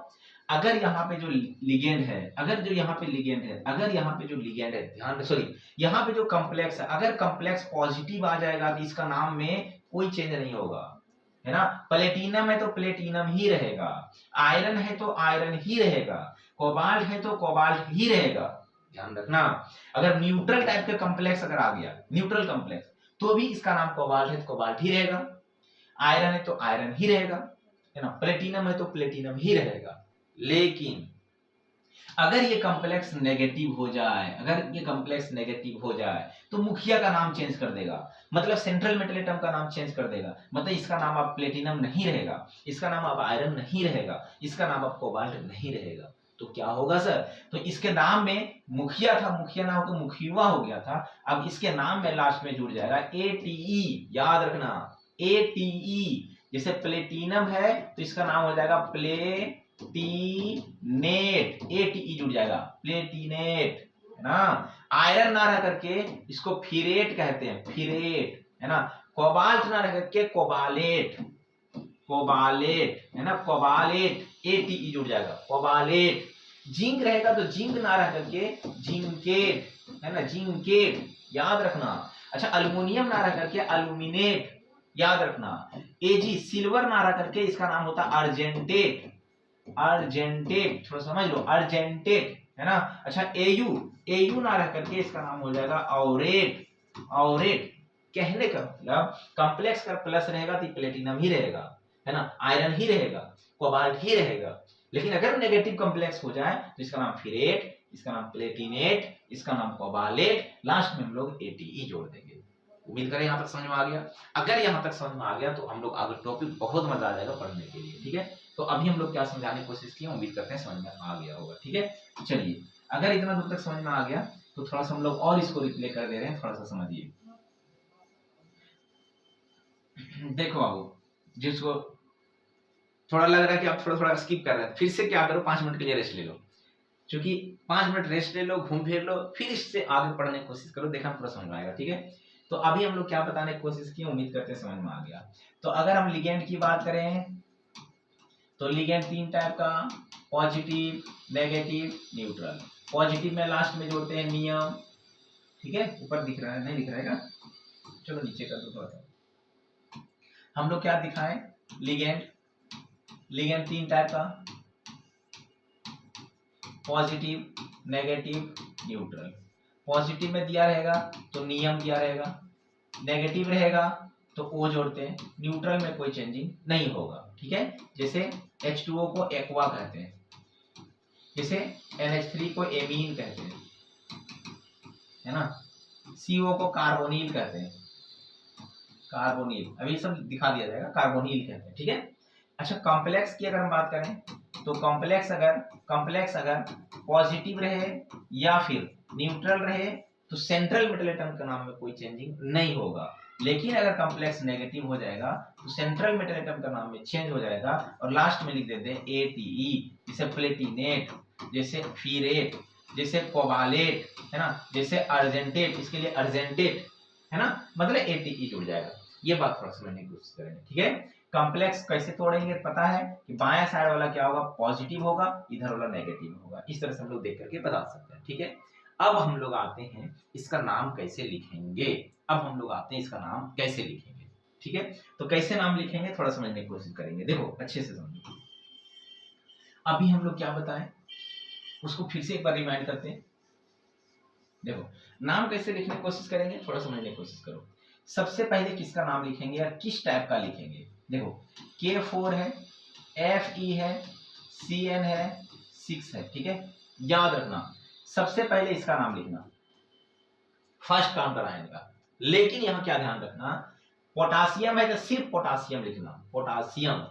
अगर यहाँ पे जो लिगेंड है, अगर जो यहाँ पे लिगेंड है, अगर यहाँ पे जो लिगेंड है, ध्यान सॉरी यहाँ पे जो कॉम्प्लेक्स है, अगर कॉम्प्लेक्स पॉजिटिव आ जाएगा तो इसका नाम में कोई चेंज नहीं होगा, है ना। प्लेटिनम है तो प्लेटिनम ही रहेगा, आयरन है तो आयरन ही रहेगा, कोबाल्ट है तो कोबाल्ट ही रहेगा, ध्यान रखना। अगर न्यूट्रल टाइप के कॉम्प्लेक्स अगर आ गया, न्यूट्रल कॉम्प्लेक्स, तो भी इसका नाम कोबाल्ट है तो कोबाल्ट ही रहेगा, आयरन है तो आयरन ही रहेगा, है ना, प्लेटिनम है तो प्लेटिनम ही रहेगा। लेकिन अगर ये कॉम्प्लेक्स नेगेटिव हो जाए, अगर ये कॉम्प्लेक्स नेगेटिव हो जाए तो मुखिया का नाम चेंज कर देगा, मतलब सेंट्रल मेटल एटम का नाम चेंज कर देगा, मतलब इसका नाम अब प्लेटिनम नहीं रहेगा, इसका नाम अब आयरन नहीं रहेगा, इसका नाम अब कोबाल्ट नहीं रहेगा। तो क्या होगा सर? तो इसके नाम में मुखिया था, मुखिया ना होकर मुखिया हो गया था, अब इसके नाम में लास्ट में जुड़ जाएगा ATE, याद रखना ATE। जैसे प्लेटिनम है तो इसका नाम हो जाएगा प्लेटिनेट, ATE जुड़ जाएगा, प्लेटिनेट, है ना। आयरन ना रह करके इसको फिरेट कहते हैं, फिरेट, है ना। कोबाल्ट ना रह करके कोबालेट, कोबालेट, है ना, कोबालेट, ATE जुड़ जाएगा, कोबालेट। जिंक रहेगा तो जिंक ना रह करके जिंकेट, है ना, जिंकेट, याद रखना। अच्छा, अल्युमिनियम ना रह करके अल्यूमिनेट, याद रखना। AG सिल्वर ना रह करके इसका नाम होता अर्जेंटेट, अर्जेंटेट, थोड़ा समझ लो, अर्जेंटेट, है ना। अच्छा, AU ना रह करके इसका नाम हो जाएगा ऑरेट, ऑरेट। कहने का मतलब कॉम्प्लेक्स का प्लस रहेगा तो प्लेटिनम ही रहेगा, है ना, आयरन ही रहेगा, कोबाल्ट ही रहेगा। लेकिन अगर नेगेटिव कॉम्प्लेक्स हो जाए तो इसका नाम फिरेट, इसका नाम प्लेटिनेट, इसका नाम कोबालेट, लास्ट में हम लोग ATE जोड़ देंगे। उम्मीद करें यहाँ तक समझ में आ गया। अगर यहाँ तक समझ में आ गया तो हम लोग आगे टॉपिक बहुत मजा आ जाएगा पढ़ने के लिए, ठीक है। तो अभी हम लोग क्या समझाने की कोशिश की, उम्मीद करते हैं समझ में आ गया होगा, ठीक है। चलिए, अगर इतना दूर तक समझ में आ गया तो थोड़ा सा हम लोग और इसको रिप्ले कर दे रहे हैं, थोड़ा सा समझिए। देखो बाबू, जिसको थोड़ा लग रहा है कि आप थोड़ा थोड़ा स्किप कर रहे हैं, फिर से क्या करो, 5 मिनट के लिए रेस्ट ले लो, क्योंकि 5 मिनट रेस्ट ले लो, घूम फिर लो, फिर इससे आगे पढ़ने की कोशिश करो, देखना पूरा समझ में आएगा, ठीक है। तो अभी हम लोग क्या बताने की कोशिश की, उम्मीद करते हैं समझ में आ गया। तो अगर हम लिगेंड की बात करें तो लिगेंड 3 टाइप का, पॉजिटिव, नेगेटिव, न्यूट्रल। पॉजिटिव में लास्ट में जोड़ते हैं नियम, ठीक है। ऊपर दिख रहा है, नहीं दिख रहा है, चलो नीचे कर दो थोड़ा सा। हम लोग क्या दिखाएं, लिगेंड, लिगेंड 3 टाइप का, पॉजिटिव, नेगेटिव, न्यूट्रल। पॉजिटिव में दिया रहेगा तो नियम दिया रहेगा, नेगेटिव रहेगा तो O जोड़ते हैं, न्यूट्रल में कोई चेंजिंग नहीं होगा, ठीक है। जैसे H2O को एक्वा कहते हैं, जैसे NH3 को एमीन कहते हैं, है ना, CO को कार्बोनिल कहते हैं, कार्बोनिल, अभी सब दिखा दिया जाएगा, कार्बोनिल कहते हैं, ठीक है। अच्छा, कॉम्प्लेक्स की अगर हम बात करें तो कॉम्प्लेक्स अगर पॉजिटिव रहे या फिर न्यूट्रल रहे तो सेंट्रल मेटल एटम के नाम में कोई चेंजिंग नहीं होगा। लेकिन अगर कॉम्प्लेक्स नेगेटिव हो जाएगा तो सेंट्रल मेटल एटम का नाम में चेंज हो जाएगा और लास्ट में लिख देते हैं ATE, जैसे प्लेटिनेट, जैसे फिरेट, जैसे कोबालेट, है ना, जैसे अर्जेंटेट, इसके लिए अर्जेंटेट, है ना, मतलब ATE जुड़ जाएगा। ये बात थोड़ा समझने की कोशिश करेंगे, ठीक है। कॉम्प्लेक्स कैसे तोड़ेंगे पता है कि बाएं साइड वाला क्या होगा, पॉजिटिव होगा, इधर वाला नेगेटिव होगा, इस तरह से हम लोग देख करके बता सकते हैं, ठीक है। अब हम लोग आते हैं इसका नाम कैसे लिखेंगे, अब हम लोग आते हैं इसका नाम कैसे लिखेंगे, ठीक है। तो कैसे नाम लिखेंगे थोड़ा समझने की कोशिश करेंगे, देखो अच्छे से समझो। अभी हम लोग क्या बताएं उसको फिर से एक बार रिमाइंड करते हैं। देखो, नाम कैसे लिखने की कोशिश करेंगे, थोड़ा समझने की कोशिश करो। सबसे पहले किसका नाम लिखेंगे या किस टाइप का लिखेंगे। देखो, K4 है, Fe है, Cn है, 6 है, ठीक है। याद रखना सबसे पहले इसका नाम लिखना फर्स्ट काउंटर आयन का। लेकिन यहां क्या ध्यान रखना, पोटासियम है तो सिर्फ पोटासियम लिखना, पोटासियम,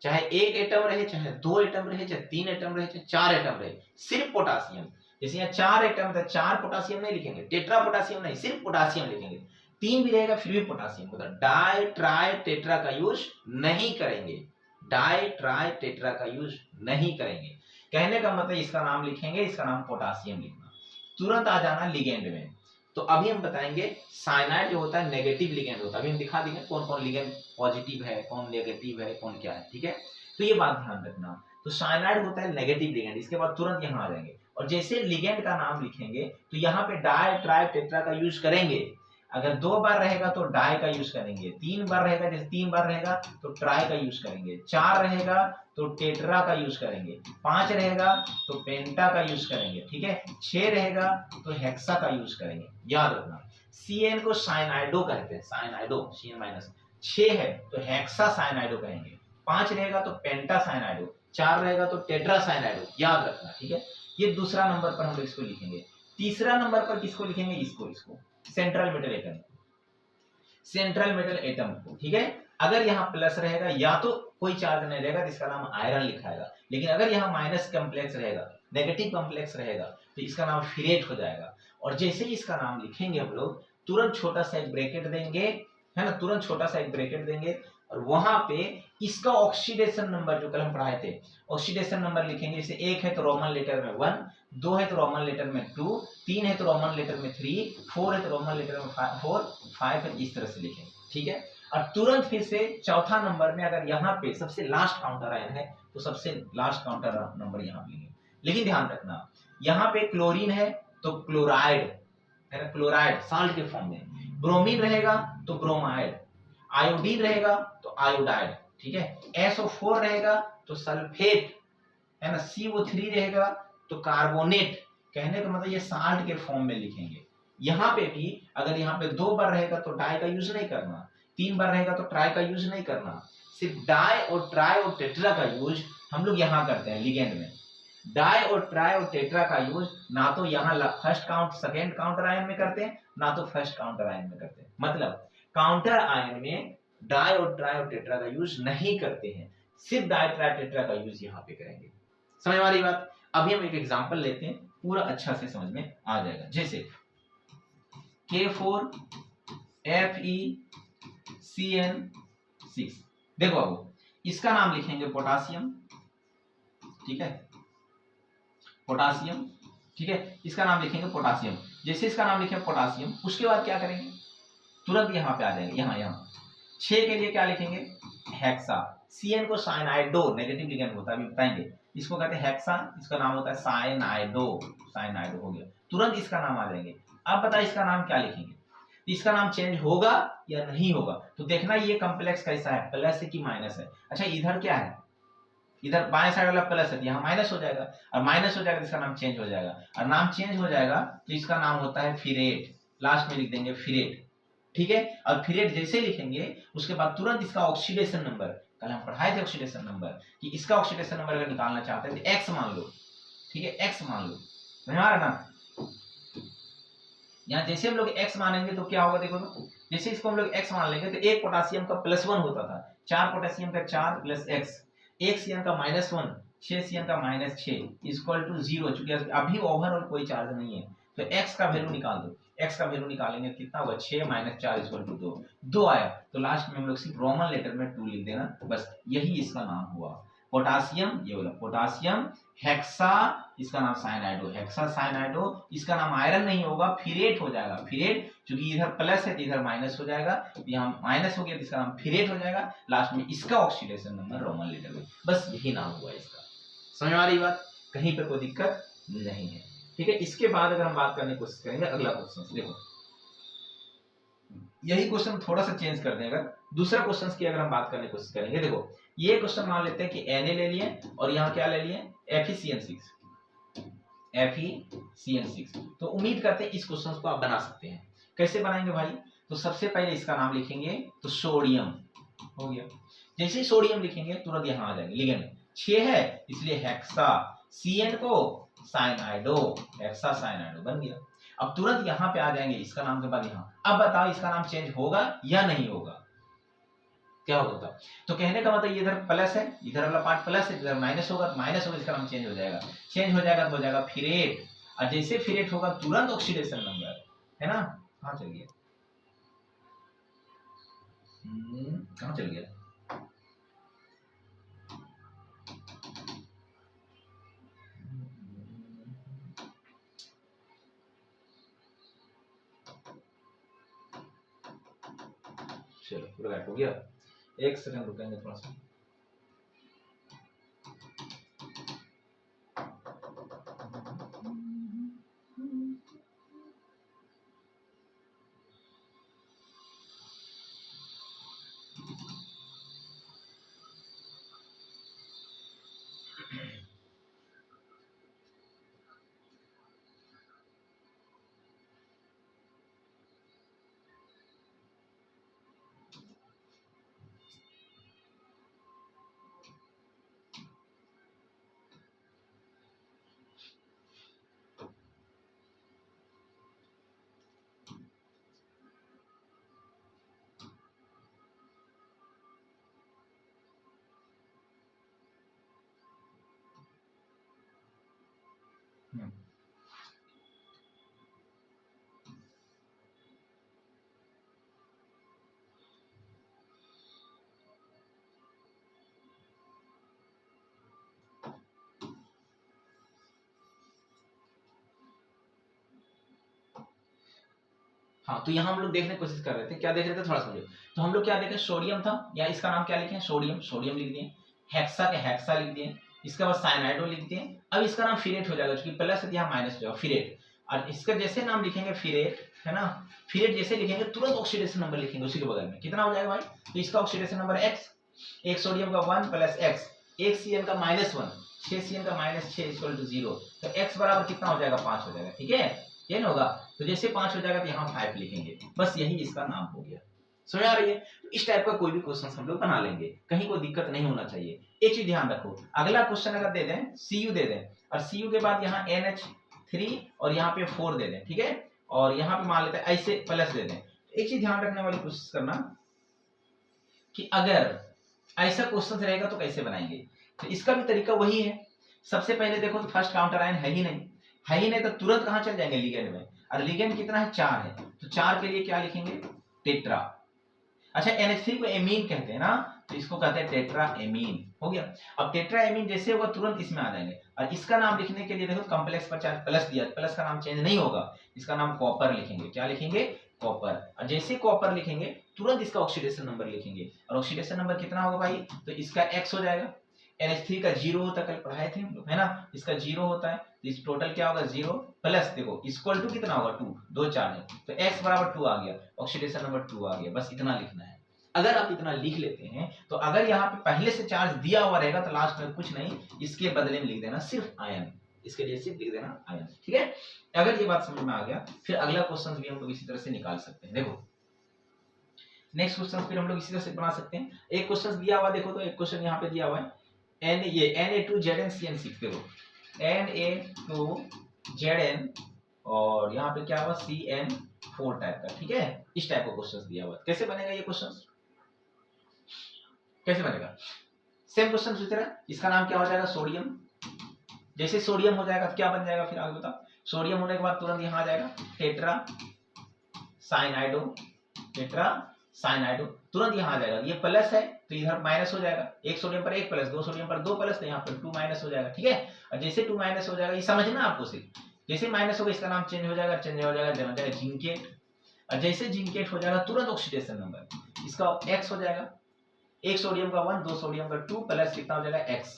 चाहे एक एटम रहे, चाहे 2 एटम रहे, चाहे 3 एटम रहे, चाहे 4 एटम रहे, सिर्फ पोटासियम। जैसे यहाँ 4 एटम तो 4 पोटासियम नहीं लिखेंगे, टेट्रा पोटासियम नहीं, सिर्फ पोटासियम लिखेंगे। 3 भी रहेगा फिर भी पोटासियम होगा। डाई ट्राई टेट्रा का यूज नहीं करेंगे, डाई ट्राई टेट्रा का यूज नहीं करेंगे। कहने का मतलब इसका नाम लिखेंगे, इसका नाम पोटासियम लिखना। तुरंत आ जाना लिगेंड में। तो अभी हम बताएंगे साइनाइड जो होता है नेगेटिव लिगेंड होता है। अभी हम दिखा देंगे कौन कौन लिगेंड पॉजिटिव है, कौन नेगेटिव है, कौन क्या है, ठीक है। तो ये बात ध्यान रखना। तो साइनाइड होता है नेगेटिव लिगेंड। इसके बाद तुरंत यहाँ आ जाएंगे और जैसे लिगेंड का नाम लिखेंगे तो यहाँ पे डाई ट्राई टेट्रा का यूज करेंगे। अगर 2 बार रहेगा तो डाई का यूज करेंगे, 3 बार रहेगा, जैसे 3 बार रहेगा तो ट्राई का यूज करेंगे, 4 रहेगा तो टेट्रा का यूज करेंगे, 5 रहेगा तो पेंटा का यूज करेंगे, ठीक है, 6 रहेगा तो हेक्सा का यूज करेंगे। याद रखना CN को साइनाइडो कहते हैं, साइनाइडो CN-, 6 है तो हेक्सा साइनाइडो कहेंगे, 5 रहेगा तो पेंटा साइनाइडो, 4 रहेगा तो टेट्रा साइनाइडो। याद रखना, ठीक है। ये दूसरा नंबर पर हम लोग इसको लिखेंगे। तीसरा नंबर पर किसको लिखेंगे, इसको central metal atom, central metal atom को, ठीक है। अगर यहाँ प्लस रहेगा या तो कोई चार्ज नहीं रहेगा तो इसका नाम आयरन लिखाएगा, लेकिन अगर यहाँ माइनस कॉम्प्लेक्स रहेगा, नेगेटिव कॉम्प्लेक्स रहेगा तो इसका नाम फिरेट हो जाएगा। और जैसे ही इसका नाम लिखेंगे हम लोग तुरंत छोटा सा एक ब्रैकेट देंगे, है ना, तुरंत छोटा सा एक ब्रैकेट देंगे और वहां पे इसका ऑक्सीडेशन नंबर जो कल हम पढ़ाए थे ऑक्सीडेशन नंबर लिखेंगे। जैसे 1 है तो रोमन लेटर में 1, 2 है तो रोमन लेटर में 2, 3 है तो रोमन लेटर में 3, 4 है तो रोमन लेटर में 4, 5 है, इस तरह से लिखेंगे, ठीक है। और तुरंत फिर से चौथा नंबर में अगर यहाँ पे सबसे लास्ट काउंटर आयन है तो सबसे लास्ट काउंटर नंबर यहाँ लेंगे। लेकिन ध्यान रखना यहाँ पे क्लोरीन है तो क्लोराइड है ना, क्लोराइड साल्ट के फॉर्म में, ब्रोमीन रहेगा तो ब्रोमाइड, आयोडीन रहेगा तो आयोडाइड, ठीक है, SO4 रहेगा तो सल्फेट, है ना, CO3 रहेगा तो कार्बोनेट। कहने का मतलब ये साल्ट के फॉर्म में लिखेंगे। यहाँ पे भी अगर यहाँ पे 2 बार रहेगा तो डाई का यूज नहीं करना, 3 बार रहेगा तो ट्राई का यूज नहीं करना, सिर्फ डाई और ट्राई और टेट्रा का यूज हम लोग यहाँ करते हैं लिगेंड में। डाई और ट्राई और टेट्रा का यूज ना तो यहाँ first count second counter ion में करते हैं, ना तो फर्स्ट काउंटर आयन में करते हैं। मतलब काउंटर आयन में डाई और ट्राई और टेट्रा का यूज नहीं करते हैं, सिर्फ डाई ट्राई टेट्रा का यूज यहाँ पे करेंगे। समझ में आ रही बात। अभी हम एक एग्जांपल लेते हैं, पूरा अच्छा से समझ में आ जाएगा। जैसे K4FeCN6, देखो अब इसका नाम लिखेंगे पोटासियम, ठीक है, पोटासियम, ठीक है, इसका नाम लिखेंगे पोटासियम। जैसे इसका नाम लिखेंगे पोटासियम उसके बाद क्या करेंगे, तुरंत यहाँ पे आ जाएंगे, यहाँ 6 के लिए क्या लिखेंगे, हेक्सा। CN को साइनाइडो नेगेटिव लिगेंड होता है, अभी बताएंगे, इसको कहते हैं हेक्सा, इसका नाम होता है साइनाइडो, साइनाइडो हो गया, तुरंत इसका नाम आ जाएंगे। अब बताइए इसका नाम क्या लिखेंगे, इसका नाम चेंज होगा या नहीं होगा। तो देखना ये कॉम्प्लेक्स कैसा है, प्लस है कि माइनस है। अच्छा इधर क्या है, इधर बाएं साइड वाला प्लस है, यहाँ माइनस हो जाएगा, और माइनस हो जाएगा तो इसका नाम चेंज हो जाएगा, और नाम चेंज हो जाएगा तो इसका नाम होता है फिरेट, लास्ट में लिख देंगे फिरेट, ठीक है। और फिरेट जैसे लिखेंगे उसके बाद तुरंत इसका ऑक्सीडेशन नंबर, कल हम पढ़ाए थे ऑक्सीडेशन नंबर, कि इसका ऑक्सीडेशन नंबर अगर निकालना चाहते हैं तो X मान लो, ठीक है, X मान लो, समझ आ रहा ना। यहाँ जैसे हम लोग X मानेंगे तो क्या होगा, देखो जैसे इसको हम लोग X मान लेंगे तो एक पोटासियम का +1 होता था, 4 पोटासियम का 4 + X, 1 CN का -1, 6 CN का -6 = 0। चूंकि अभी ओवरऑल कोई चार्ज नहीं है तो X का वैल्यू निकाल दो। X का वैल्यू निकालेंगे कितना हुआ, 6 - 4 = 2 आया, तो लास्ट में हम लोग सिर्फ रोमन लेटर में 2 लिख देना, बस यही इसका नाम हुआ पोटासियम। ये बोला पोटासियम हेक्सा, इसका नाम साइनाइडो, हेक्सा साइनाइडो। इसका नाम आयरन नहीं होगा, फिरेट हो जाएगा, फिरेट, क्योंकि इधर प्लस है तो इधर माइनस हो जाएगा, यहाँ माइनस हो गया तो इसका नाम फिरेट हो जाएगा। लास्ट में इसका ऑक्सीडेशन नंबर रोमन लेटर में, बस यही नाम हुआ इसका। समझ में आ रही बात, कहीं पर कोई दिक्कत नहीं है, ठीक है। इसके बाद अगर हम बात करने की कोशिश करेंगे अगला क्वेश्चन, देखो यही क्वेश्चन थोड़ा सा चेंज कर दें। अगर दूसरा क्वेश्चन की अगर हम बात करने की कोशिश करेंगे, देखो ये क्वेश्चन मान लेते हैं कि Na ले लिए और यहाँ क्या ले लिए, FeCN6, FeCN6। तो उम्मीद करते हैं इस क्वेश्चन को आप बना सकते हैं। कैसे बनाएंगे भाई, तो सबसे पहले इसका नाम लिखेंगे तो सोडियम हो गया। जैसे ही सोडियम लिखेंगे तुरंत यहाँ आ जाएंगे, लिगेंड 6 है इसलिए हेक्सा, CN को साइनाइडो, हेक्सा साइनाइडो बन गया। अब तुरंत यहाँ पे आ जाएंगे इसका नाम के बाद यहाँ। अब बताओ इसका नाम चेंज होगा या नहीं होगा, क्या होगा? तो कहने का मतलब इधर प्लस है, इधर वाला पार्ट प्लस है, इधर माइनस होगा, माइनस होगा, इसका नाम चेंज हो जाएगा। चेंज हो जाएगा तो हो जाएगा फिरेट, और जैसे फिरेट होगा तुरंत ऑक्सीडेशन नंबर, है ना? कहाँ चल गया? कहाँ चल गया? चलो पूरा गायब हो गया। एक सेकंड रुकेंगे थोड़ा सा। हाँ, तो यहाँ हम लोग देखने की कोशिश कर रहे थे, क्या देख रहे थे थोड़ा समझो। तो हम लोग क्या देखे, सोडियम था, या इसका नाम क्या लिखे, सोडियम, सोडियम लिख दिए, हेक्सा के हेक्सा लिख दिए, इसके बाद साइनाइडो लिख दिए। अब इसका नाम फिरेट हो जाएगा, क्योंकि प्लस है यहाँ माइनस हो जाएगा, फिरेट। और इसका जैसे नाम लिखेंगे फिरेट, है ना, फिरेट जैसे लिखेंगे तुरंत ऑक्सीडेशन नंबर लिखेंगे उसी के बगल में, कितना हो जाएगा भाई? तो इसका ऑक्सीडेशन नंबर एक्स, एक सोडियम का 1 प्लस एक्स, एक सीएन का -1, 6 सीएन का -6 इक्वल टू 0, तो एक्स बराबर कितना हो जाएगा? 5 हो जाएगा, ठीक है, ये ना होगा। तो जैसे 5 हो जाएगा तो यहाँ 5 लिखेंगे, बस यही इसका नाम हो गया। समझ आ रही है? तो इस टाइप का कोई भी क्वेश्चन हम लोग बना लेंगे, कहीं कोई दिक्कत नहीं होना चाहिए। एक चीज ध्यान रखो, अगला क्वेश्चन अगर दे दें Cu दे दें, और Cu के बाद यहाँ NH3 और यहाँ पे 4 दे दें, ठीक है, और यहाँ पे मान लेते हैं ऐसे प्लस दे दें। एक चीज ध्यान रखने वाली कोशिश करना कि अगर ऐसा क्वेश्चन रहेगा तो कैसे बनाएंगे। तो इसका भी तरीका वही है। सबसे पहले देखो तो फर्स्ट काउंटर आयन है ही नहीं, तो तुरंत कहाँ चल जाएंगे? लिगेंड में। और लिगेंड कितना है? 4 है, तो 4 के लिए क्या लिखेंगे? टेट्रा। अच्छा, NH3 को एमीन कहते हैं ना, तो इसको कहते हैं टेट्रा एमीन, हो गया। अब टेट्रा एमीन जैसे होगा तुरंत इसमें आ जाएंगे। और इसका नाम लिखने के लिए देखो कॉम्प्लेक्स पर चार्ज प्लस दिया, प्लस का नाम चेंज नहीं होगा, इसका नाम कॉपर लिखेंगे। क्या लिखेंगे? कॉपर। और जैसे कॉपर लिखेंगे तुरंत इसका ऑक्सीडेशन नंबर लिखेंगे, और ऑक्सीडेशन नंबर कितना होगा भाई? तो इसका x हो जाएगा, NH3 का 0 होता है, कल पढ़ाए थे हम लोग, है ना, इसका 0 होता है, तो इस टोटल क्या होगा? 0 प्लस देखो इक्वल टू कितना होगा? 2, 2 4 है, तो x बराबर 2 आ गया, ऑक्सीडेशन नंबर 2 आ गया, बस इतना लिखना है। अगर आप इतना लिख लेते हैं तो अगर यहाँ पे पहले से चार्ज दिया हुआ रहेगा तो लास्ट में कुछ नहीं, इसके बदले में लिख देना सिर्फ आयन, इसके लिए सिर्फ लिख देना आयन, ठीक है। अगर ये बात समझ में आ गया, फिर अगला क्वेश्चन भी हम लोग इसी तरह से निकाल सकते हैं। देखो नेक्स्ट क्वेश्चन फिर हम लोग इसी तरह से बना सकते हैं। एक क्वेश्चन दिया हुआ, देखो तो एक क्वेश्चन यहाँ पे दिया हुआ है, Na2ZnCN6, देखो Na2ZN और यहाँ पे क्या हुआ? CN4 टाइप का, ठीक है, इस टाइप का क्वेश्चन दिया हुआ है। कैसे बनेगा ये क्वेश्चन? कैसे बनेगा? सेम क्वेश्चन सोच रहा है, इसका नाम क्या हो जाएगा? सोडियम। जैसे सोडियम हो जाएगा तो क्या बन जाएगा? फिर आगे बताओ। सोडियम होने के बाद तुरंत यहाँ आ जाएगा टेट्रा साइनाइडो, टेट्रा साइनाइडो, तुरंत यहाँ आ जाएगा। ये प्लस है तो इधर माइनस हो जाएगा, एक सोडियम पर एक प्लस, दो सोडियम पर दो प्लस, तो यहाँ पर 2 माइनस हो जाएगा, ठीक है। और जैसे 2 माइनस हो जाएगा, ये समझना आपको सिर्फ, जैसे माइनस होगा इसका नाम चेंज हो जाएगा, चेंज हो जाएगा, बन जाएगा जिंकेट। और जैसे जिंकेट हो जाएगा तुरंत ऑक्सीडेशन नंबर, इसका x हो जाएगा, एक सोडियम का 1, दो सोडियम का 2 प्लस कितना हो जाएगा? x,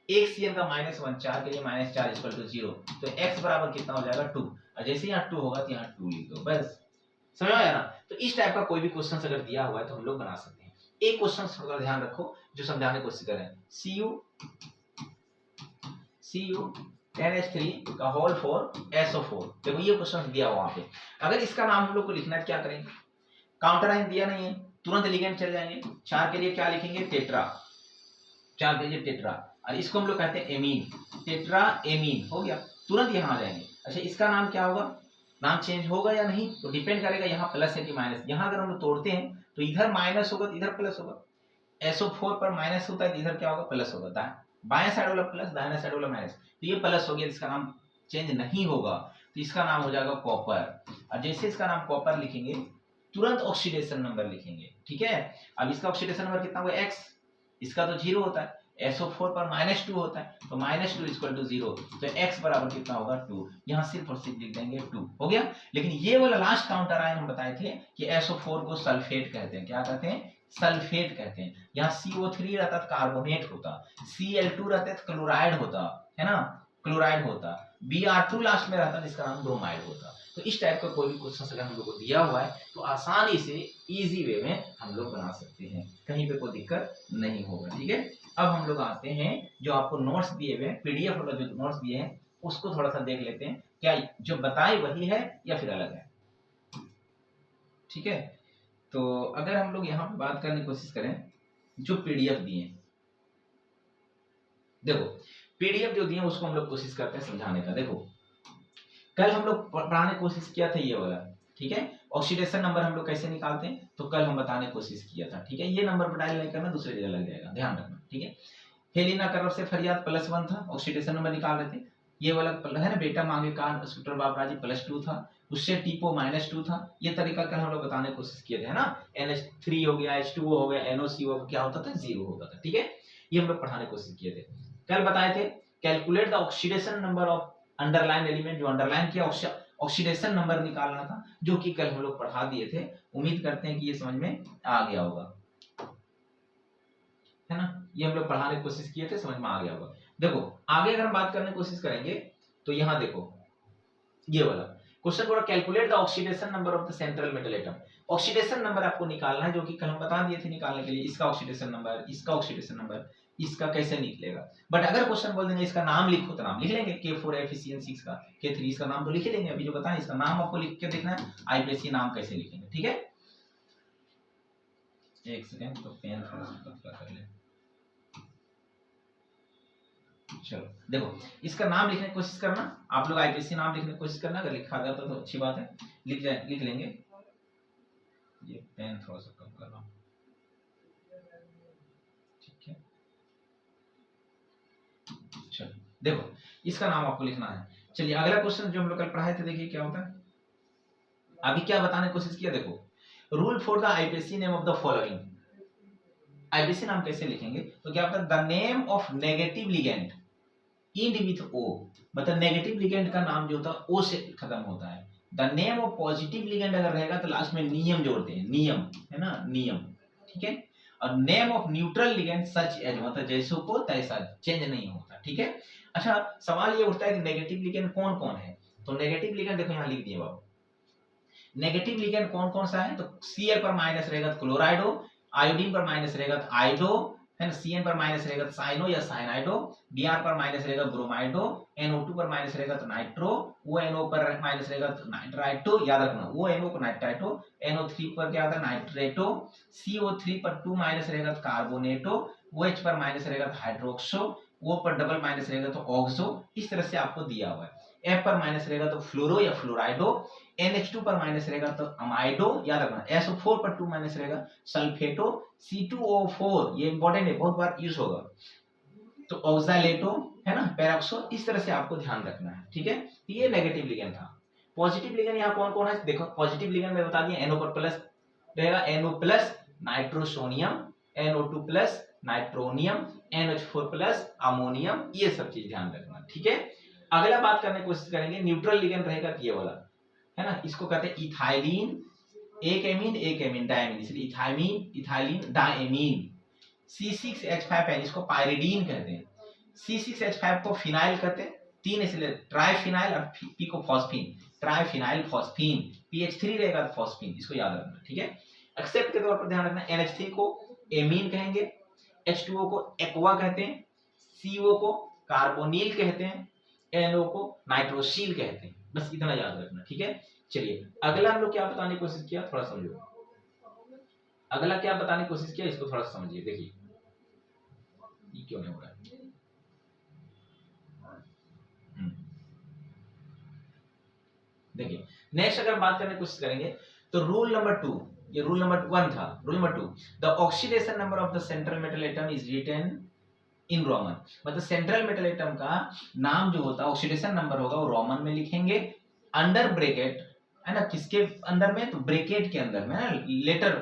एक सीएन का -1, 4 के लिए -4 इक्वल टू 0, तो x बराबर कितना हो जाएगा? 2। और जैसे यहाँ 2 होगा तो यहाँ 2 लिख दो, बस। समझ आया ना? तो इस टाइप का कोई भी क्वेश्चन अगर दिया हुआ है तो हम लोग बना सकते हैं। एक क्वेश्चन थोड़ा ध्यान रखो जो समझाने की कोशिश कर रहे हैं, Cu NH3 का होल 4 SO4, देखो ये क्वेश्चन दिया हुआ वहां पे। अगर इसका नाम हम लोग को लिखना है, क्या करेंगे? काउंटर आयन दिया नहीं है, तुरंत लिगेंड चल जाएंगे। 4 के लिए क्या लिखेंगे? टेट्रा, 4 के लिए टेट्रा। और इसको हम लोग कहते हैं एमीन, टेट्रा एमीन हो गया, तुरंत यहाँ आ जाएंगे। अच्छा इसका नाम क्या होगा, नाम चेंज होगा या नहीं तो डिपेंड करेगा यहाँ प्लस है कि माइनस। यहाँ अगर हम लोग तोड़ते हैं तो इधर माइनस होगा तो इधर प्लस होगा, SO4 पर माइनस होता है तो इधर क्या होगा प्लस होगा, बाएं साइड वाला प्लस दाहिना साइड वाला माइनस, तो ये प्लस हो गया, इसका नाम चेंज नहीं होगा तो इसका नाम हो जाएगा कॉपर। और जैसे इसका नाम कॉपर लिखेंगे तुरंत ऑक्सीडेशन नंबर लिखेंगे, ठीक है। अब इसका ऑक्सीडेशन नंबर कितना होगा x, इसका तो 0 होता है, SO4 पर -2 होता है तो -2 इक्वल टू 0, तो x बराबर कितना होगा 2, यहाँ सिर्फ और सिर्फ लिख देंगे 2 हो गया। लेकिन ये वाला लास्ट काउंटर आयन हम बताए थे कि SO4 को सल्फेट कहते हैं, क्या कहते हैं, सल्फेट कहते हैं। यहाँ CO3 रहता तो कार्बोनेट होता, Cl2 रहता तो क्लोराइड होता है ना, क्लोराइड होता, Br2 लास्ट में रहता जिसका नाम ब्रोमाइड होता। तो इस टाइप का कोई भी क्वेश्चन अगर हम लोग को दिया हुआ है तो आसानी से इजी वे में हम लोग बना सकते हैं, कहीं पे कोई दिक्कत नहीं होगा, ठीक है। अब हम लोग आते हैं जो आपको नोट्स दिए हुए हैं, पीडीएफ वाला जो नोट्स दिए हैं उसको थोड़ा सा देख लेते हैं, क्या जो बताए वही है या फिर अलग है, ठीक है। तो अगर हम लोग यहाँ पे बात करने की कोशिश करें जो पीडीएफ दिए, देखो पीडीएफ जो दिए उसको हम लोग कोशिश करते हैं समझाने का। देखो कल हम लोग पढ़ाने की कोशिश किया था ये वाला, ठीक है, ऑक्सीडेशन नंबर हम लोग कैसे निकालते हैं तो कल हम बताने की कोशिश किया था, ठीक है। ये नंबर डायल नहीं करना, दूसरे जगह लग जाएगा, ध्यान रखना, ठीक है। हेलिना करब से फरियाद +1 था, ऑक्सीडेशन नंबर निकाल रहे थे, ये वाला है ना बेटा मांगे कान स्कूटर बाबराजी +2 था, उससे टीपो -2 था। ये तरीका कल हम लोग बताने की कोशिश किए थे, है ना। NH3 हो गया, H2O हो गया, NOCO क्या होता था 0 होता था, ठीक है। ये हम लोग पढ़ाने की कोशिश किए थे, कल बताए थे calculate the oxidation number of underline element, जो अंडरलाइन किया ऑक्सीडेशन नंबर निकालना था, जो कि कल हम लोग पढ़ा दिए थे। उम्मीद करते हैं कि ये समझ में आ गया होगा, है ना। ये हम लोग पढ़ाने की कोशिश किए थे, समझ में आ गया होगा। देखो आगे अगर हम बात करने की कोशिश करेंगे तो यहाँ देखो ये वाला क्वेश्चन बोला calculate the oxidation number of the central metal atom. Oxidation number आपको निकालना है, जो कि कल हम बता दिए थे निकालने के लिए, इसका ऑक्सीडेशन नंबर, इसका ऑक्सीडेशन नंबर, इसका कैसे निकलेगा। बट अगर क्वेश्चन बोल देंगे इसका नाम लिखो तो नाम लिख लेंगे, K4FeCN6 का, K3 इसका नाम तो लिख लेंगे, अभी जो बताएं इसका नाम आपको लिख के देखना है, IPSC नाम कैसे लिखेंगे, ठीक है। एक सेकंड तो पेन थोड़ा सा पतला कर ले। चलो देखो इसका नाम लिखने की कोशिश करना, आप लोग IPSC नाम लिखने की कोशिश करना, अगर लिखा जाता तो अच्छी बात है, लिख लेंगे। ये पेन थोड़ा सा कम कर रहा हूं, ठीक है। चलो देखो इसका नाम आपको लिखना है। चलिए अगला क्वेश्चन जो हम लोग कल पढ़ाए थे, देखिए क्या होता है। अभी क्या बताने की कोशिश किया, देखो rule for the IPSC name of the following. IPSC नाम कैसे लिखेंगे तो क्या होता है, the name of negative ligand end with O, मतलब नेगेटिव लिगेंड का नाम जो होता है O से खत्म होता है। The name of positive ligand अगर रहेगा तो लास्ट में नियम जोड़ते हैं, नियम है ना, नियम, ठीक है। और name of neutral ligand such as, मतलब जैसो को तैसा, चेंज नहीं होता, ठीक है। अच्छा सवाल ये उठता है कि नेगेटिव लिगेंड कौन कौन है, तो नेगेटिव लिगेंड देखो यहाँ लिख दिए बाबू, नेगेटिव लिगेंड कौन कौन सा है तो Cl पर माइनस रहेगा तो क्लोराइडो, आयोडीन पर माइनस रहेगा तो आयोडो, है ना, Cn पर माइनस रहेगा तो साइनो या साइनाइडो, Br पर माइनस रहेगा ब्रोमाइडो, NO2 पर माइनस रहेगा तो नाइट्रो, ONO पर माइनस रहेगा तो नाइट्राइटो, याद रखना ONO पर नाइट्राइटो, NO3 पर क्या होता है नाइट्रेटो, CO3 पर 2 माइनस रहेगा तो कार्बोनेटो, OH पर माइनस रहेगा तो हाइड्रोक्सो, O पर डबल माइनस रहेगा तो ऑक्सो। इस तरह से आपको दिया हुआ है। F पर माइनस रहेगा तो फ्लोरो या फ्लोराइडो, NH2 पर माइनस रहेगा तो अमाइडो, याद रखना SO4 पर 2 माइनस रहेगा सल्फेटो, C2O4 ये इंपॉर्टेंट है, बहुत बार यूज होगा तो ऑक्सालेटो, है ना, पेरोक्सो। इस तरह से आपको ध्यान रखना है, ठीक है। ये नेगेटिव लिगेंड था। पॉजिटिव लिगेंड यहाँ कौन कौन है देखो, पॉजिटिव लिगेंड में बता दिया, NO पर प्लस रहेगा, NO plus nitrosonium, NO2 plus nitronium, NH4 plus ammonium, ये सब चीज ध्यान रखना, ठीक है। अगला बात करने की कोशिश करेंगे न्यूट्रल लिगेंड रहेगा ये वाला, है ना, इसको कहते हैं इथाइलिन, एक एमीन डायमीन, इसलिए इथाइमीन इथाइलिन डायमीन। C6H5 इसको पायरिडीन कहते हैं, C6H5 को फिनाइल कहते हैं, 3 इसलिए ट्राइफिनाइल, और P को फॉस्फीन, ट्राइफिनाइल फॉस्फीन, PH3 रहेगा तो फॉस्फीन, इसको याद रखना, ठीक है। एक्सेप्ट के तौर पर ध्यान रखना, NH3 को एमीन कहेंगे, H2O को एक्वा कहते हैं, CO को कार्बोनिल कहते हैं, NO को नाइट्रोसिल कहते हैं, बस इतना याद रखना, ठीक है। चलिए अगला हम लोग क्या बताने की कोशिश किया, थोड़ा समझो। अगला क्या बताने की कोशिश किया, इसको थोड़ा समझिए। देखिए ये क्यों नहीं हो रहा है, देखिए नेक्स्ट अगर बात करने की कोशिश करेंगे तो रूल नंबर 2, ये रूल नंबर 1 था, rule number 2, the oxidation number of the central metal atom is written in Roman. मतलब सेंट्रल मेटल एटम का नाम जो होता है ऑक्सीडेशन नंबर होगा वो रोमन में लिखेंगे, अंडर ब्रैकेट है ना, किसके अंदर में, तो ब्रैकेट के अंदर में ना, लेटर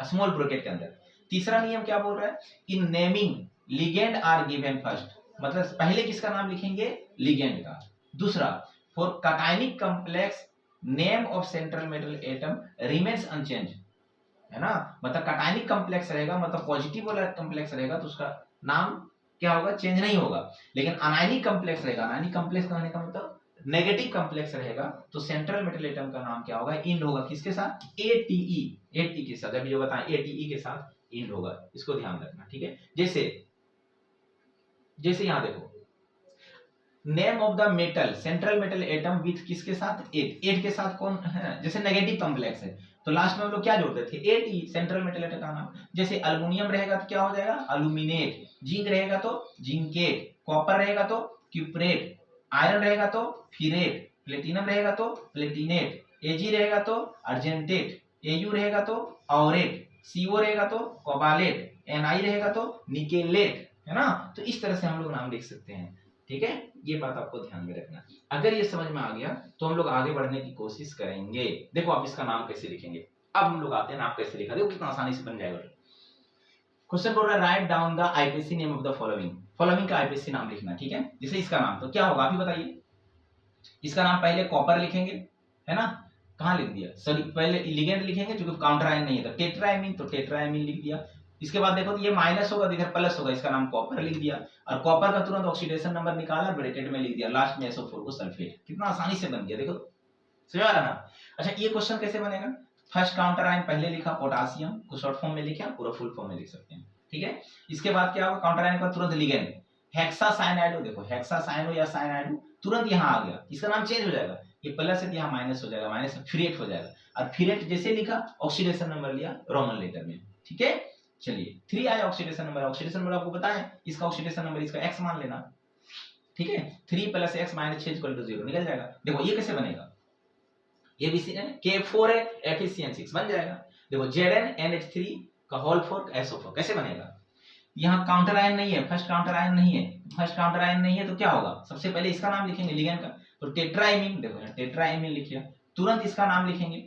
स्मॉल ब्रैकेट के अंदर। तीसरा नियम क्या बोल रहा है, in naming ligand are given first, मतलब पहले किसका नाम लिखेंगे, लिगेंड का। दूसरा, for cationic complex name of central metal atom remains unchanged, है ना, मतलब कैटायनिक कॉम्प्लेक्स रहेगा, मतलब पॉजिटिव वाला कॉम्प्लेक्स रहेगा तो उसका नाम क्या होगा, चेंज नहीं होगा। लेकिन अनायनिक कॉम्प्लेक्स रहेगा, अनायनिक कॉम्प्लेक्स कहने का मतलब नेगेटिव कॉम्प्लेक्स रहेगा, तो सेंट्रल मेटल एटम का नाम क्या होगा, इंड होगा, किसके साथ, एटीई, एटी के साथ, अभी जो बताएं एटीई के साथ इंड होगा, इसको ध्यान रखना, ठीक है। जैसे यहां देखो, name of the metal central metal atom with किसके साथ, एट के साथ कौन है, जैसे नेगेटिव कॉम्प्लेक्स है तो लास्ट में हम लोग क्या जोड़ते थे, एटी, सेंट्रल मेटल एटम का नाम। जैसे अल्युमिनियम रहेगा तो क्या हो जाएगा, अल्यूमिनेट, जिंक रहेगा तो जिंकेट, कॉपर रहेगा तो क्यूपरेट, आयरन रहेगा तो फिरेट, प्लेटिनम रहेगा तो प्लेटिनेट, एजी रहेगा तो अर्जेंटेट, एयू रहेगा तो ऑरेट, सीओ रहेगा तो कोबालेट, एनआई रहेगा तो निकेलेट, है ना। तो इस तरह से हम लोग नाम लिख सकते हैं, ठीक है। ये बात आपको ध्यान में रखना। अगर ये समझ में आ गया तो हम लोग आगे बढ़ने की कोशिश करेंगे। देखो आप इसका नाम कैसे लिखेंगे, अब हम लोग आते हैं नाम कैसे लिखा, देखो कितना आसानी से बन जाएगा। क्वेश्चन बोल रहा है write down the IPC name of the following, following का आईपीसी नाम लिखना, ठीक है। जैसे इसका नाम तो क्या होगा आप ही बताइए, इसका नाम पहले कॉपर लिखेंगे, है ना, कहां लिख दिया, सॉरी पहले लिगेंड लिखेंगे क्योंकि काउंटर आयन नहीं है, तो टेट्राइमीन, तो टेट्राइमीन लिख दिया। इसके बाद देखो तो ये माइनस होगा, इधर प्लस होगा, इसका नाम कॉपर लिख दिया, और कॉपर का तुरंत ऑक्सीडेशन नंबर निकाला, ब्रैकेट में लिख दिया, लास्ट में SO4 को सल्फेट। कितना आसानी से बन गया, देखो समझ आ रहा ना। अच्छा ये क्वेश्चन कैसे बनेगा, फर्स्ट काउंटर आयन पहले लिखा, पोटासियम को शॉर्ट फॉर्म में लिखा, पूरा फुल फॉर्म में लिख सकते हैं, ठीक है। इसके बाद क्या होगा, काउंटर आयन का तुरंत लिगेंड, हेक्सासाइनाइड, देखो हेक्सासाइनो या साइनाइड तुरंत यहाँ आ गया, इसका नाम चेंज हो जाएगा, ये प्लस है तो यहाँ माइनस हो जाएगा, माइनस फिरेट हो जाएगा, और फिरेट जैसे लिखा ऑक्सीडेशन नंबर लिया रोमन लेटर में, ठीक है। चलिए 3 आया ऑक्सीडेशन नंबर, ऑक्सीडेशन नंबर आपको पता है, इसका ऑक्सीडेशन नंबर इसका x मान लेना, ठीक है। 3 + x - 6 = 0 निकल जाएगा। देखो ये कैसे बनेगा, ये भी K4 है, FeCN6 बन जाएगा। देखो ZnNH3 का होल 4 SO4 कैसे बनेगा, यहाँ काउंटर आयन नहीं है, फर्स्ट काउंटर आयन नहीं है, फर्स्ट काउंटर आयन नहीं है तो क्या होगा, सबसे पहले इसका नाम लिखेंगे लिगेंड का, तो टेट्राइमीन, देखो यहाँ टेट्राइमीन लिखिए, तुरंत इसका नाम लिखेंगे।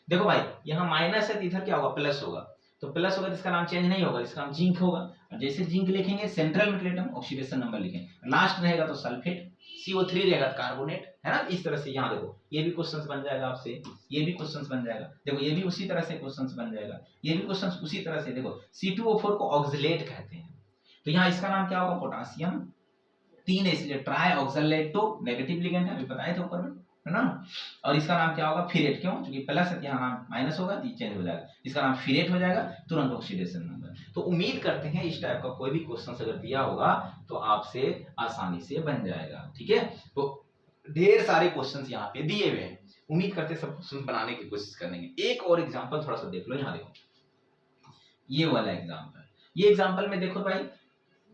देखो भाई यहाँ माइनस है तो इधर क्या होगा, प्लस होगा, तो प्लस होगा तो इसका नाम चेंज नहीं होगा, इसका नाम जिंक होगा, और जैसे जिंक लिखेंगे central metal atom oxidation number लिखेंगे, लास्ट रहेगा तो सल्फेट, CO3 रहेगा तो कार्बोनेट, है ना। इस तरह से यहाँ देखो ये भी क्वेश्चंस बन जाएगा आपसे, ये भी क्वेश्चंस बन जाएगा, देखो ये भी उसी तरह से क्वेश्चंस बन जाएगा, ये भी क्वेश्चंस उसी तरह से। देखो C2O4 को ऑक्सलेट कहते हैं, तो यहाँ इसका नाम क्या होगा, पोटासियम 3 है इसलिए ट्राई ऑक्सलेटो, नेगेटिव लिगेंड है, अभी बताए थे ऊपर में, है ना। और इसका नाम क्या होगा, फिरेट, क्यों, क्योंकि प्लस है यहाँ नाम माइनस होगा तो चेंज हो जाएगा, इसका नाम फिरेट हो जाएगा, तुरंत ऑक्सीडेशन नंबर। तो उम्मीद करते हैं इस टाइप का कोई भी क्वेश्चन अगर दिया होगा तो आपसे आसानी से बन जाएगा, ठीक है। तो ढेर सारे क्वेश्चंस यहाँ पे दिए हुए हैं, उम्मीद करते हैं सब क्वेश्चन बनाने की कोशिश करेंगे। एक और एग्जांपल थोड़ा सा देख लो, यहाँ देखो ये वाला एग्जांपल, ये एग्जांपल में देखो भाई,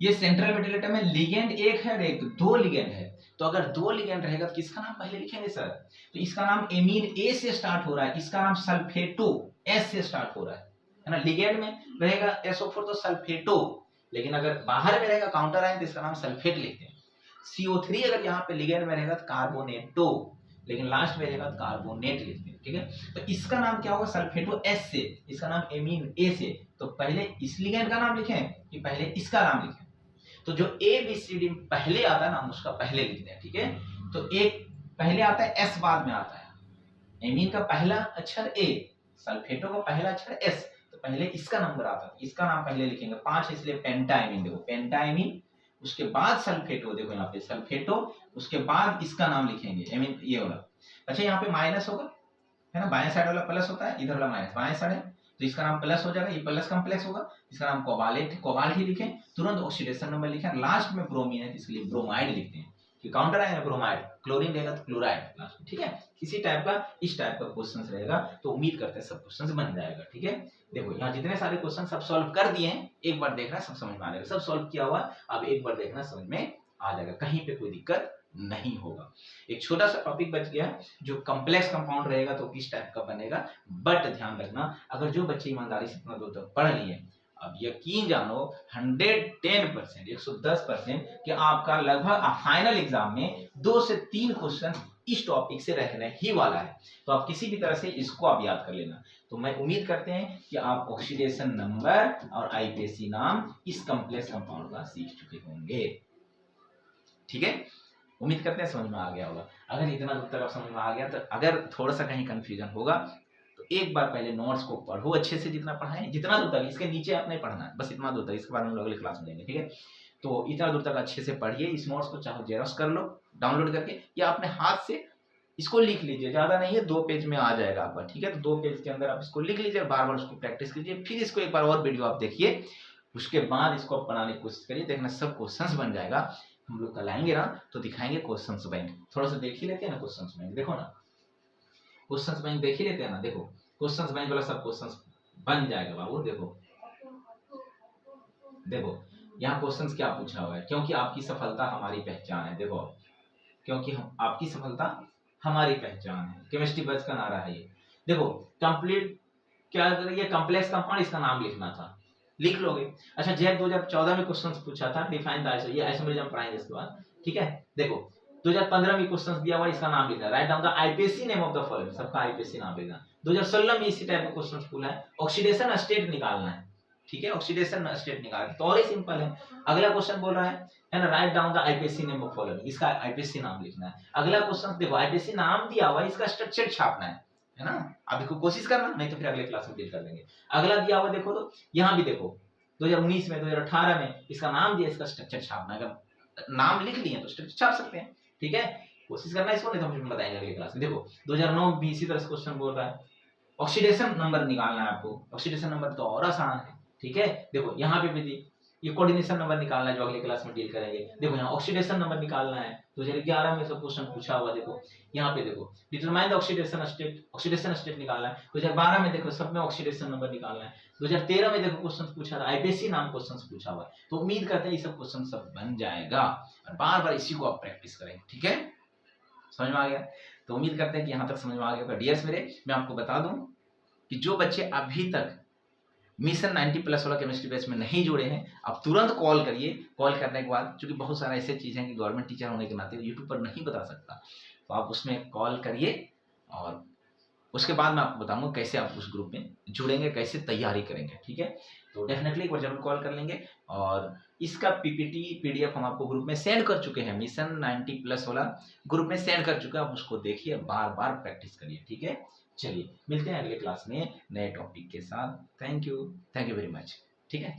ये सेंट्रल मेटल एटम में लिगेंड एक है, एक दो लिगेंड है, तो अगर दो लिगेंड रहेगा तो किसका नाम पहले लिखेंगे सर, तो इसका नाम एमीन A से स्टार्ट हो रहा है, इसका नाम सल्फेटो S से स्टार्ट हो रहा है ना। लिगेंड में रहेगा SO4 तो सल्फेटो, लेकिन अगर बाहर में रहेगा काउंटर आयन तो इसका नाम सल्फेट लिखते हैं। CO3 अगर यहाँ पे लिगेंड में रहेगा तो कार्बोनेटो, लेकिन लास्ट में रहेगा तो कार्बोनेट लिखते हैं, ठीक है। तो इसका नाम क्या होगा, सल्फेटो S से, इसका नाम एमीन A से, तो पहले इस लिगेंड का नाम लिखें कि पहले इसका नाम लिखें, तो जो ABCD पहले आता है ना उसका पहले लिखते हैं, ठीक है। तो एक पहले आता है, S बाद में आता है, एमीन का पहला अक्षर A, सल्फेटो का पहला अक्षर S, तो पहले इसका नंबर आता है, इसका नाम पहले लिखेंगे, 5 इसलिए पेंटाइमीन, देखो पेंटाइमीन, उसके बाद सल्फेटो, देखो यहाँ पे सल्फेटो, उसके बाद इसका नाम लिखेंगे एमीन, ये वाला। अच्छा यहाँ पे माइनस होगा, है ना, बाएं साइड वाला प्लस होता है, इधर वाला माइनस, बाएं साइड है तो इसका नाम प्लस हो जाएगा, ये प्लस कॉम्प्लेक्स होगा, इसका नाम कोबालेट, कोबाल्ट ही लिखें, तुरंत ऑक्सीडेशन नंबर लिखें, लास्ट में ब्रोमीन है इसलिए ब्रोमाइड लिखते हैं, कि काउंटर आयन है ब्रोमाइड, क्लोरीन रहेगा तो क्लोराइड लास्ट में, ठीक है। इसी टाइप का इस टाइप का क्वेश्चंस रहेगा, तो उम्मीद करते हैं सब क्वेश्चंस बन जाएगा, ठीक है। देखो यहाँ जितने सारे क्वेश्चन सब सॉल्व कर दिए हैं, एक बार देखना सब समझ में आ जाएगा, सब सॉल्व किया हुआ, अब एक बार देखना समझ में आ जाएगा, कहीं पे कोई दिक्कत नहीं होगा। एक छोटा सा टॉपिक बच गया, जो कॉम्प्लेक्स कंपाउंड रहेगा तो किस टाइप का बनेगा। बट ध्यान रखना, अगर जो बच्चे ईमानदारी से अपना 2 तक पढ़ लिए, अब यकीन जानो 110%, 110% कि आपका लगभग फाइनल एग्जाम में 2 से 3 क्वेश्चन इस टॉपिक से रहने ही वाला है। तो आप किसी भी तरह से इसको आप याद कर लेना। तो मैं उम्मीद करते हैं कि आप ऑक्सीडेशन नंबर और आईपीएसी नाम इस कॉम्प्लेक्स कंपाउंड का सीख चुके होंगे। ठीक है, उम्मीद करते हैं समझ में आ गया होगा। अगर इतना दूर तक आप समझ में आ गया, तो अगर थोड़ा सा कहीं कंफ्यूजन होगा तो एक बार पहले नोट्स को पढ़ो अच्छे से, जितना पढ़ाएं, जितना दूर तक, इसके नीचे आपने पढ़ना है, बस इतना दूर तक, इसके बारे में हम लोग अगले क्लास में देंगे। ठीक है, तो इतना दूर तक अच्छे से पढ़िए। इस नोट्स को चाहे जेरॉक्स कर लो डाउनलोड करके, या अपने हाथ से इसको लिख लीजिए, ज्यादा नहीं है, 2 पेज में आ जाएगा आपका। ठीक है, तो 2 पेज के अंदर आप इसको लिख लीजिए, बार बार उसको प्रैक्टिस कीजिए, फिर इसको एक बार और वीडियो आप देखिए, उसके बाद इसको आप बनाने की कोशिश करिए, देखना सब क्वेश्चंस बन जाएगा। हम लोग कल आएंगे ना तो दिखाएंगे क्वेश्चंस बैंक, थोड़ा सा देख ही लेते हैं ना क्वेश्चंस बैंक, देखो ना क्वेश्चंस बैंक देख ही लेते हैं ना, देखो क्वेश्चंस बैंक वाला सब क्वेश्चंस बन जाएगा बाबू। देखो देखो यहाँ क्वेश्चंस क्या पूछा हुआ है, क्योंकि आपकी सफलता हमारी पहचान है। देखो, क्योंकि हम आपकी सफलता हमारी पहचान है, केमिस्ट्री बैच का नारा है ये। देखो कंप्लीट क्या, ये कॉम्प्लेक्स कंपाउंड, इसका नाम लिखना था, लिख लोगे। अच्छा, जैक 2014 में क्वेश्चंस पूछा था, डिफाइन द आइसो, ये आइसोमेरिज्म पढ़ाएंगे इसके बाद। ठीक है, देखो 2015 में क्वेश्चंस दिया हुआ, इसका नाम लिखना, write down the IUPAC name of the following, सबका आईपीएसी नाम लिखना। 2016 में इसी टाइप का क्वेश्चंस पूछा है, ऑक्सीडेशन स्टेट निकालना है। ठीक है, ऑक्सीडेशन स्टेट निकालना तो और ही सिंपल है। अगला क्वेश्चन बोल रहा है ना, write down the IUPAC name of following, इसका आईपीएसी नाम लिखना है। अगला क्वेश्चन देखो, आईपीएसी नाम दिया हुआ है, इसका स्ट्रक्चर छापना है ना। आप इसको कोशिश करना, नहीं तो फिर अगले क्लास में डील कर लेंगे। अगला दिया हुआ देखो, तो यहाँ भी देखो 2019 में, 2018 में इसका नाम दिया, इसका स्ट्रक्चर छापना है। अगर नाम लिख लिए तो स्ट्रक्चर छाप सकते हैं। ठीक है, कोशिश करना इसको, नहीं तो हम बताएंगे अगले क्लास में। देखो 2009 में भी इसी तरह से क्वेश्चन बोल रहा है, ऑक्सीडेशन नंबर निकालना है आपको। ऑक्सीडेशन नंबर तो और आसान है। ठीक है, देखो यहाँ पे भी ये कोऑर्डिनेशन नंबर निकालना है, जो अगले क्लास में डील करेंगे। देखो यहाँ ऑक्सीडेशन नंबर निकालना है, 2011 में सब क्वेश्चन पूछा हुआ। देखो यहाँ पे देखो, determine the oxidation state, oxidation state निकालना है। 2012 में देखो सब में ऑक्सीडेशन नंबर निकालना है। 2013 में देखो क्वेश्चन पूछा था, आईपीएसी नाम क्वेश्चन पूछा हुआ है। तो उम्मीद करते हैं ये सब क्वेश्चन सब बन जाएगा, और बार बार इसी को आप प्रैक्टिस करेंगे। ठीक है, समझ में आ गया? तो उम्मीद करते हैं कि यहाँ तक समझ में आ गया। डियर्स मेरे, मैं आपको बता दूं कि जो बच्चे अभी तक मिशन 90+ वाला केमिस्ट्री बैच में नहीं जुड़े हैं, आप तुरंत कॉल करिए। कॉल करने के बाद, क्योंकि बहुत सारा ऐसे चीज़ हैं कि गवर्नमेंट टीचर होने के नाते यूट्यूब पर नहीं बता सकता, तो आप उसमें कॉल करिए, और उसके बाद मैं आपको बताऊंगा कैसे आप उस ग्रुप में जुड़ेंगे, कैसे तैयारी करेंगे। ठीक है, तो डेफिनेटली एक बार जरूर कॉल कर लेंगे। और इसका पीपीटी पीडीएफ हम आपको ग्रुप में सेंड कर चुके हैं, मिशन 90+ वाला ग्रुप में सेंड कर चुके हैं। आप उसको देखिए, बार बार प्रैक्टिस करिए। ठीक है, चलिए मिलते हैं अगले क्लास में नए टॉपिक के साथ। Thank you very much. ठीक है।